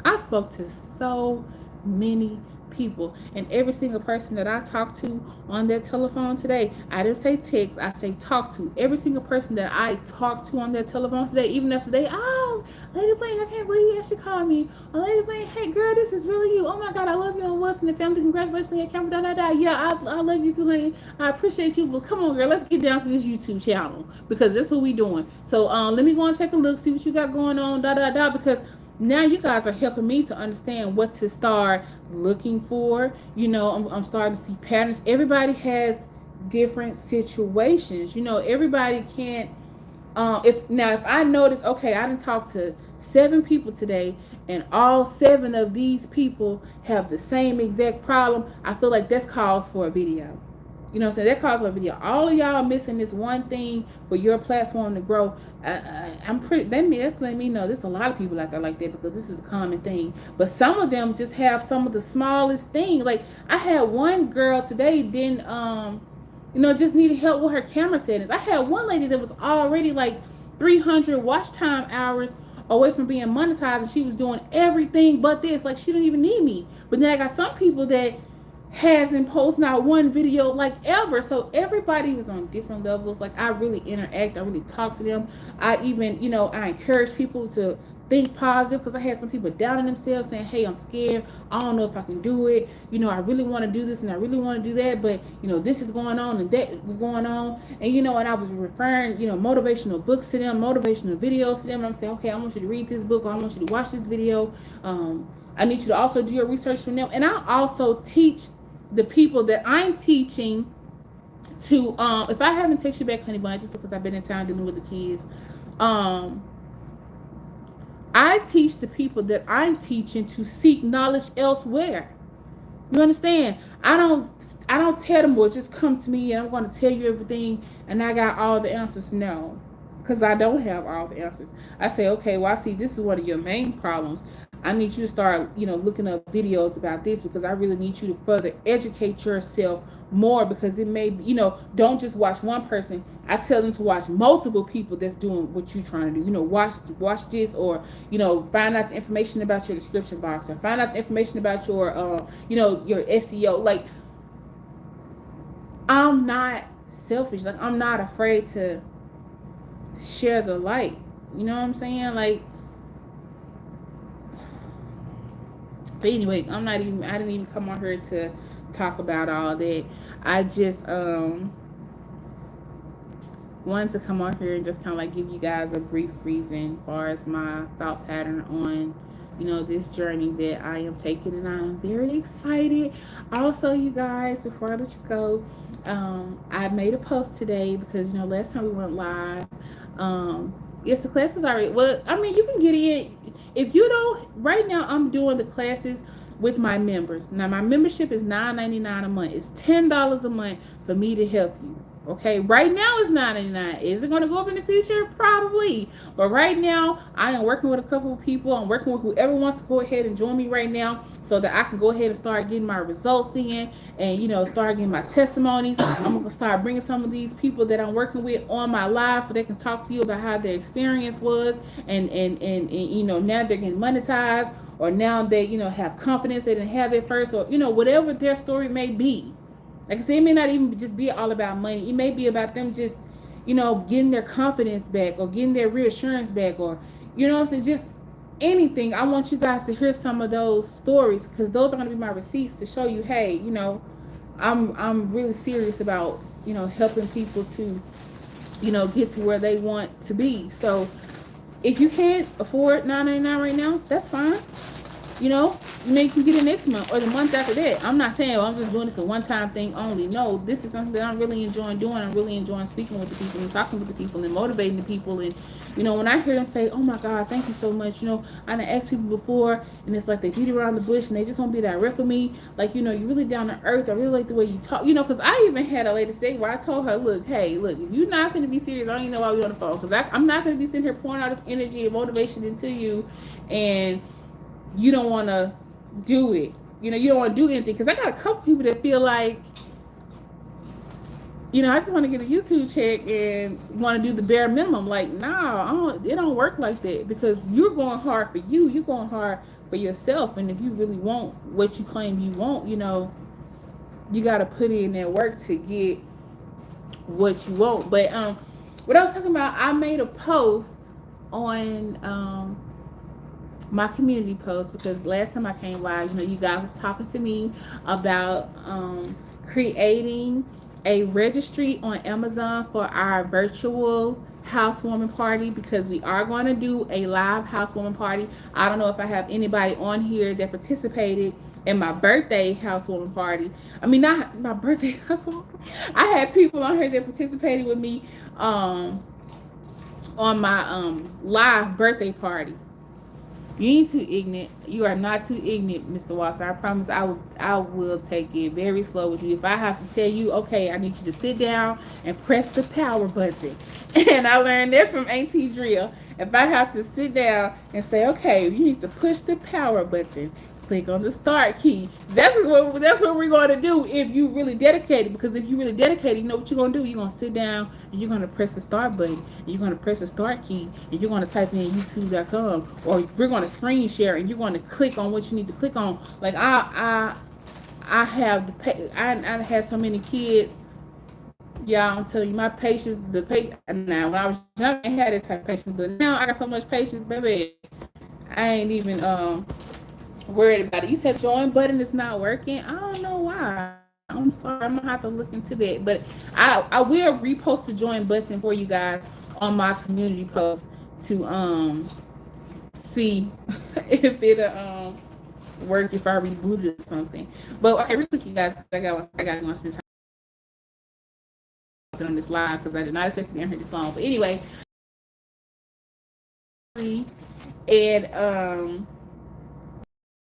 I spoke to so many people. And every single person that I talked to on that telephone today, I didn't say text, I say talk to. Every single person that I talked to on that telephone today, even after they, oh, Laddyblingg, I can't believe you actually called me. Oh, Laddyblingg, hey girl, this is really you. Oh my God, I love you and Wilson and family. Congratulations on your camera, da da da. Yeah, I love you too, honey. I appreciate you. But come on, girl, let's get down to this YouTube channel because that's what we doing. So let me go and take a look, see what you got going on, da da da, because now you guys are helping me to understand what to start looking for. You know, I'm starting to see patterns. Everybody has different situations. You know, everybody can't. If I notice, okay, I didn't talk to 7 people today, and all 7 of these people have the same exact problem, I feel like that's calls for a video. You know what I'm saying? That calls for a video. All of y'all missing this one thing for your platform to grow. That's letting me know there's a lot of people out there like that, because this is a common thing. But some of them just have some of the smallest things. Like I had one girl today just needed help with her camera settings. I had one lady that was already like 300 watch time hours away from being monetized, and she was doing everything but this. Like, she didn't even need me. But then I got some people that hasn't posted not one video like ever. So everybody was on different levels. Like, I really interact, I really talk to them. I even, I encourage people to think positive, because I had some people doubting themselves saying, hey, I'm scared, I don't know if I can do it, I really want to do this and I really want to do that, but this is going on and that was going on, and and I was referring motivational books to them, motivational videos to them, and I'm saying, okay, I want you to read this book, or I want you to watch this video. I need you to also do your research from them. And I also teach the people that I'm teaching to, if I haven't texted you back, honey bun, just because I've been in town dealing with the kids, I teach the people that I'm teaching to seek knowledge elsewhere. You understand? I don't tell them, well, just come to me and I'm going to tell you everything and I got all the answers. No, because I don't have all the answers. I say, okay, well, I see this is one of your main problems. I need you to start, looking up videos about this, because I really need you to further educate yourself more, because it may be, don't just watch one person. I tell them to watch multiple people that's doing what you're trying to do. Watch this, or, find out the information about your description box, or find out the information about your, your SEO. Like, I'm not selfish. Like, I'm not afraid to share the light. You know what I'm saying? Like, but anyway, I didn't even come on here to talk about all that. I just wanted to come on here and just kind of like give you guys a brief reason as far as my thought pattern on, this journey that I am taking, and I am very excited. Also, you guys, before I let you go, I made a post today because, last time we went live, yes, the class is already, well, I mean, you can get in. If you don't, right now I'm doing the classes with my members. Now, my membership is $9.99 a month. It's $10 a month for me to help you. Okay, right now it's $9.99. Is it going to go up in the future? Probably. But right now, I am working with a couple of people. I'm working with whoever wants to go ahead and join me right now, so that I can go ahead and start getting my results in, and start getting my testimonies. I'm going to start bringing some of these people that I'm working with on my live, so they can talk to you about how their experience was, and now they're getting monetized, or now they have confidence they didn't have at first, or whatever their story may be. Like I said, it may not even just be all about money. It may be about them just, getting their confidence back, or getting their reassurance back, or, what I'm saying, just anything. I want you guys to hear some of those stories, because those are going to be my receipts to show you, hey, I'm really serious about, helping people to, get to where they want to be. So if you can't afford $9.99 right now, that's fine. Maybe you can get it next month or the month after that. I'm not saying, I'm just doing this a one-time thing only. No, this is something that I'm really enjoying doing. I'm really enjoying speaking with the people and talking with the people and motivating the people. And, when I hear them say, oh my God, thank you so much. I done asked people before, and it's like they beat around the bush and they just want to be direct with me. Like, you're really down to earth. I really like the way you talk. Because I even had a lady say where I told her, look, if you're not going to be serious, I don't even know why we're on the phone. Because I'm not going to be sitting here pouring all this energy and motivation into you, and you don't want to do it. You don't want to do anything. Because I got a couple people that feel like, I just want to get a YouTube check and want to do the bare minimum. Like, nah, it don't work like that. Because you're going hard for you. You're going hard for yourself. And if you really want what you claim you want, you got to put in that work to get what you want. But what I was talking about, I made a post on my community post, because last time I came live, you guys was talking to me about creating a registry on Amazon for our virtual housewarming party, because we are going to do a live housewarming party. I don't know if I have anybody on here that participated in my birthday housewarming party. I mean, not my birthday housewarming party. I had people on here that participated with me on my live birthday party. You ain't too ignorant. You are not too ignorant, Mr. Watson. I promise I will take it very slow with you. If I have to tell you, okay, I need you to sit down and press the power button. And I learned that from Auntie Drill. If I have to sit down and say, okay, you need to push the power button click on the start key. That's what we're going to do if you really dedicated. Because if you really dedicated, you know what you're going to do. You're going to sit down and you're going to press the start button. And you're going to press the start key and you're going to type in youtube.com, or we're going to screen share and you're going to click on what you need to click on. Like I have I had so many kids. Yeah, I'm telling you, my patience, now when I was young, I had that type of patience, but now I got so much patience, baby. I ain't even worried about it. You said join button is not working. I don't know why. I'm sorry. I'm gonna have to look into that. But I will repost the join button for you guys on my community post to see if it'll work if I reboot it or something. But okay, really quick, you guys, I got to spend time on this live because I did not expect to be on here this long. But anyway, and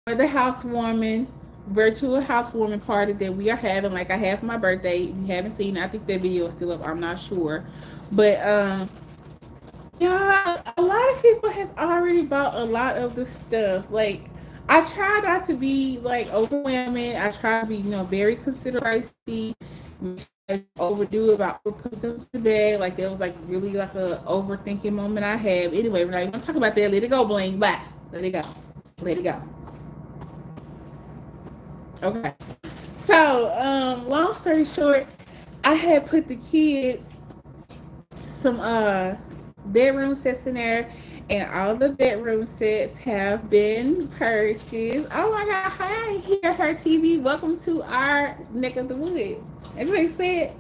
for the housewarming, virtual housewarming party that we are having, like I had for my birthday. If you haven't seen it, I think that video is still up. I'm not sure, but yeah, a lot of people has already bought a lot of the stuff. Like I try not to be like overwhelming. I try to be, very considerate. Overdo about put them to bed. Like there was like really like a overthinking moment I have. Anyway, we're not even gonna talk about that. Let it go, bling. Bye. Let it go. Let it go. Okay. So, long story short, I had put the kids some bedroom sets in there, and all the bedroom sets have been purchased. Oh my God! Hi, here, her TV. Welcome to our neck of the woods. Everybody said,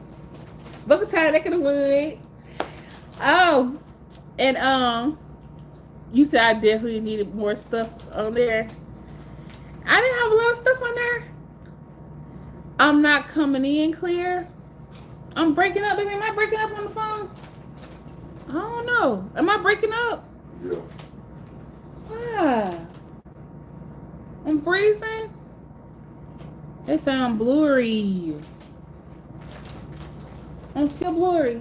welcome to our neck of the woods. Oh, and you said I definitely needed more stuff on there. I didn't have a lot of stuff on there. I'm not coming in clear. I'm breaking up, baby. Am I breaking up on the phone? I don't know. Am I breaking up? Yeah. Wow. I'm freezing. It sounds blurry. I'm still blurry.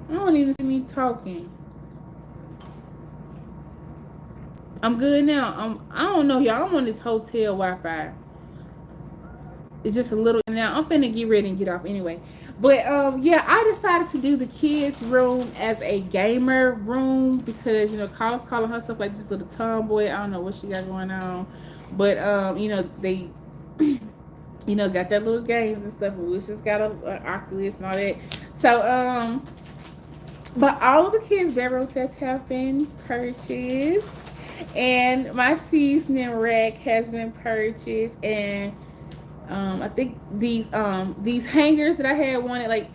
I don't even see me talking. I'm good now. I don't know, y'all. I'm on this hotel Wi-Fi. It's just a little now. I'm finna get ready and get off anyway. But yeah, I decided to do the kids' room as a gamer room because Carl's calling her stuff like this little tomboy. I don't know what she got going on, but they got that little games and stuff. We just got an Oculus and all that. So but all of the kids' bedroom sets have been purchased, and my seasoning rack has been purchased, and I think these hangers that I had wanted, like,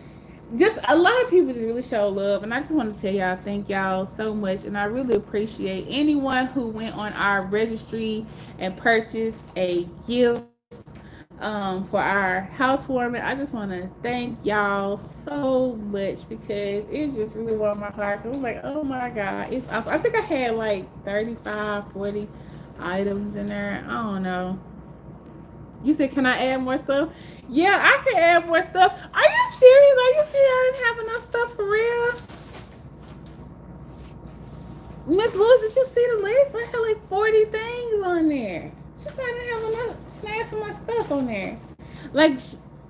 just a lot of people just really show love, and I just want to tell y'all thank y'all so much, and I really appreciate anyone who went on our registry and purchased a gift for our housewarming. I just want to thank y'all so much because it just really warmed my heart. I was like, oh my God, it's awesome. I think I had like 35, 40 items in there. I don't know. You said, can I add more stuff? Yeah, I can add more stuff. Are you serious? Are you serious? I didn't have enough stuff for real? Miss Lewis, did you see the list? I had like 40 things on there. She said I didn't have enough. Can I add some more stuff on there? Like,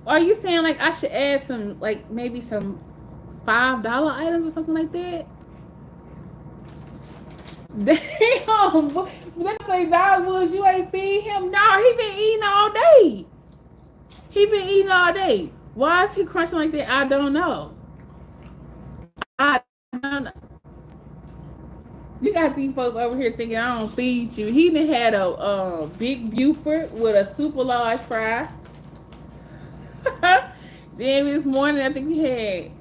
are you saying like I should add some, like maybe some $5 items or something like that? Damn, let's say Dog Woods, you ain't feed him. No, he been eating all day. He been eating all day. Why is he crunching like that? I don't know. I don't know. You got these folks over here thinking I don't feed you. He even had a big Buford with a super large fry. Then this morning I think we had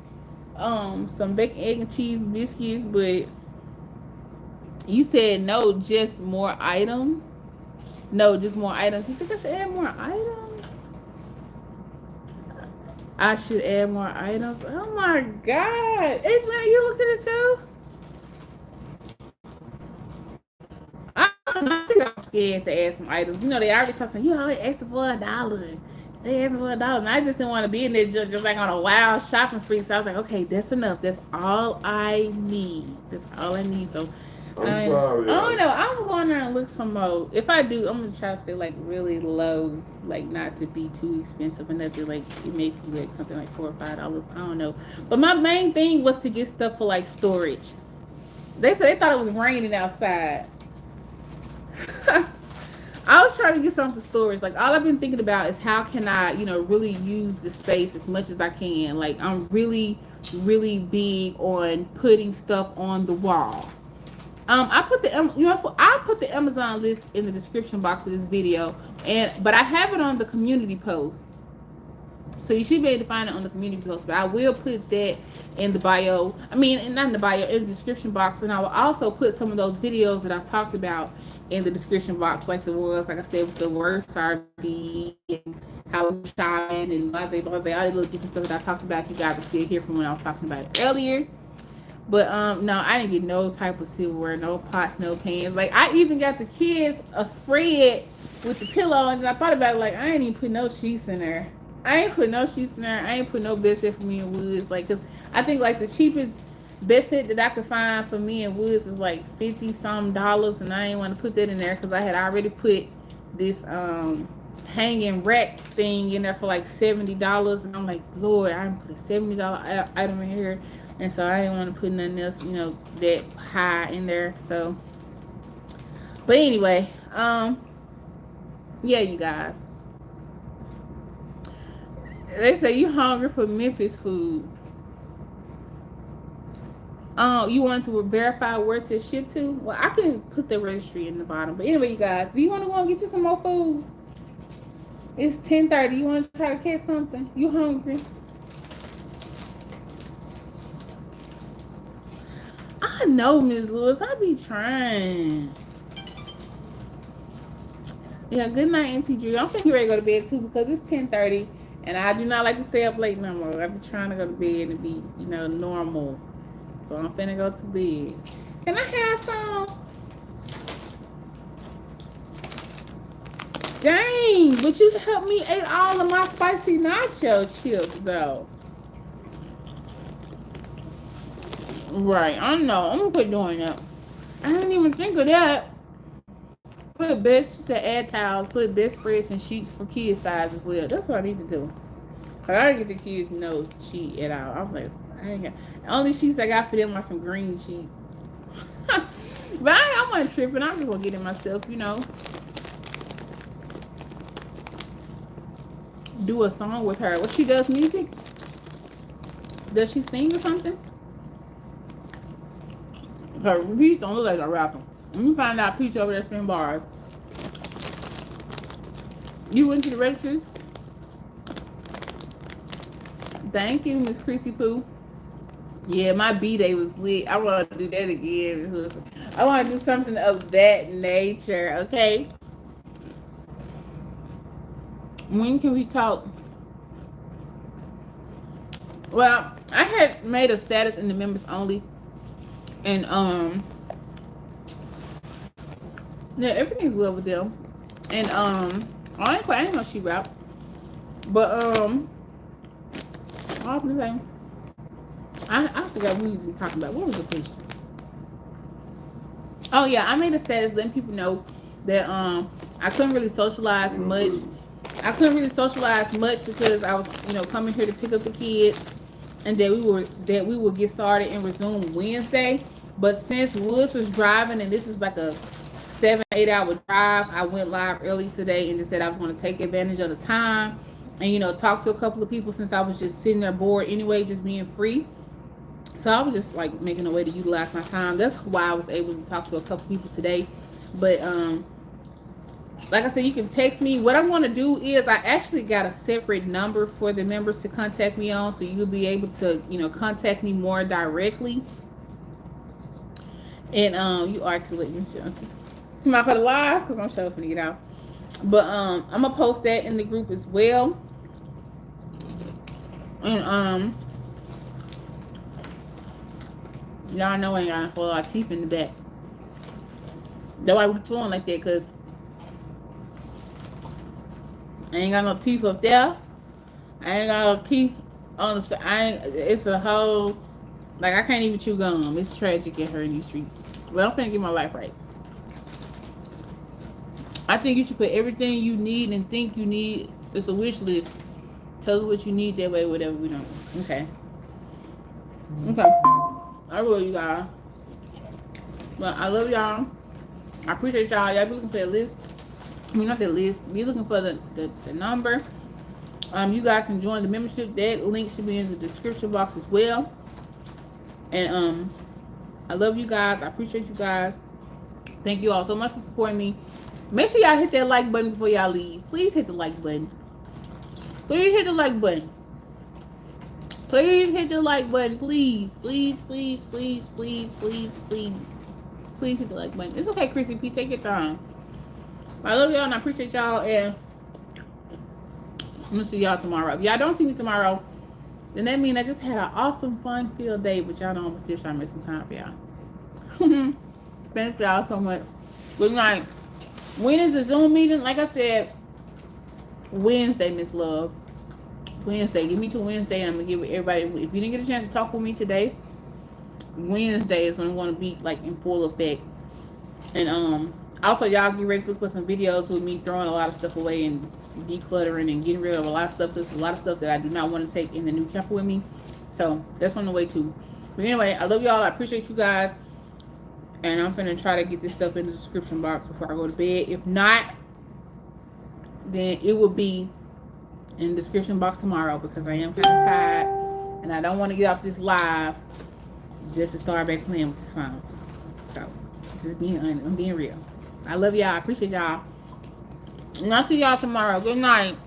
some bacon, egg, and cheese biscuits, but you said no, just more items. No, just more items. You think I should add more items? I should add more items. Oh my God. Angelina, you looked at it too? I think I'm scared to add some items. They already saying, you already asked for $1. Stay asking for $1. And I just didn't want to be in there just like on a wild shopping spree. So I was like, okay, that's enough. That's all I need. That's all I need. So I'm sorry. I don't know. I'm going there and look some more. If I do, I'm gonna try to stay like really low, like not to be too expensive and nothing like it may be like something like $4 or $5. I don't know. But my main thing was to get stuff for like storage. They said they thought it was raining outside. I was trying to get something for storage. Like all I've been thinking about is how can I, really use the space as much as I can. Like I'm really, really big on putting stuff on the wall. I put the Amazon list in the description box of this video, but I have it on the community post. So you should be able to find it on the community post, but I will put that in the bio. I mean, not in the bio, in the description box. And I will also put some of those videos that I've talked about in the description box, like the ones, like I said, with the word RB and how I'm shopping and blase, all the little different stuff that I talked about. You guys are still here from when I was talking about it earlier. But no, I didn't get no type of silverware, no pots, no pans. Like I even got the kids a spread with the pillow, and I thought about it, like I ain't even put no sheets in there. I ain't put no sheets in there. I ain't put no bed set for me and Woods. Like, cause I think like the cheapest bed set that I could find for me and Woods is like $50-some, and I didn't want to put that in there because I had already put this hanging rack thing in there for like $70, and I'm like, Lord, I put a $70 item in here, and so I didn't want to put nothing else, that high in there. So, but anyway, yeah, you guys. They say you hungry for Memphis food. You want to verify where to ship to? Well, I can put the registry in the bottom. But anyway, you guys, do you want to go and get you some more food? It's 10:30. You want to try to catch something? You hungry? I know, Ms. Lewis. I be trying. Yeah, good night, Auntie Drew. I'm thinking ready to go to bed too because it's 10:30. And I do not like to stay up late no more. I be trying to go to bed and be, normal. So I'm finna go to bed. Can I have some? Dang, but you helped me eat all of my spicy nacho chips, though. Right, I know. I'm gonna quit doing that. I didn't even think of that. Put best, she said add towels, put best spreads and sheets for kids size as well. That's what I need to do. Cause I didn't get the kids no sheet at all. I was like, I ain't got, the only sheets I got for them are some green sheets. But I wasn't tripping. I'm just gonna get it myself, Do a song with her. What she does music? Does she sing or something? Her Peach don't look like a rapper. Let me find out Peach over there spinning bars. You went to the registers? Thank you, Miss Chrissy Poo. Yeah, my B-Day was lit. I want to do that again. I want to do something of that nature, okay? When can we talk? Well, I had made a status in the members only. And, yeah, everything's well with them. And, I ain't know she rap. But, I was gonna say, I forgot what we was talking about. What was the question? Oh yeah, I made a status letting people know that I couldn't really socialize much. I couldn't really socialize much because I was, coming here to pick up the kids, and that we would get started and resume Wednesday. But since Woods was driving, and this is like a 7-8 hour drive, I went live early today and just said I was going to take advantage of the time and talk to a couple of people since I was just sitting there bored anyway, just being free. So I was just like making a way to utilize my time. That's why I was able to talk to a couple people today. But like I said, you can text me. What I want to do is I actually got a separate number for the members to contact me on, so you'll be able to contact me more directly. And you are too late, Miss Johnson. Tomorrow for the live because I'm sure finna get out. But I'm gonna post that in the group as well. And y'all know I ain't got a lot of teeth in the back. That's why we're flowing like that, because I ain't got no teeth up there. I ain't got no teeth on the it's a whole, like I can't even chew gum. It's tragic in here in these streets. But I'm finna get my life right. I think you should put everything you need and think you need. It's a wish list. Tell us what you need that way, whatever we don't. Okay. Okay. I will, you guys. But I love y'all. I appreciate y'all. Y'all be looking for that list. I mean, not that list. Be looking for the number. You guys can join the membership. That link should be in the description box as well. And I love you guys. I appreciate you guys. Thank you all so much for supporting me. Make sure y'all hit that like button before y'all leave. Please hit the like button. Please hit the like button. Please hit the like button. Please. Please, please, please, please, please, please. Please hit the like button. It's okay, Chrissy P. Take your time. I love y'all and I appreciate y'all. And I'm gonna see y'all tomorrow. If y'all don't see me tomorrow, then that means I just had an awesome, fun, filled day. But y'all know I'm still trying to make some time for y'all. Thank y'all so much. Good night. When is the Zoom meeting? Like I said, Wednesday, Miss Love. Wednesday. Give me till Wednesday. I'm gonna give everybody. If you didn't get a chance to talk with me today, Wednesday is when I'm gonna be like in full effect. And also y'all get ready to look for some videos with me throwing a lot of stuff away and decluttering and getting rid of a lot of stuff. There's a lot of stuff that I do not want to take in the new camper with me. So that's on the way too. But anyway, I love y'all. I appreciate you guys. And I'm finna try to get this stuff in the description box before I go to bed. If not, then it will be in the description box tomorrow because I am kind of tired. And I don't want to get off this live just to start back playing with this phone. So, just being honest. I'm being real. I love y'all. I appreciate y'all. And I'll see y'all tomorrow. Good night.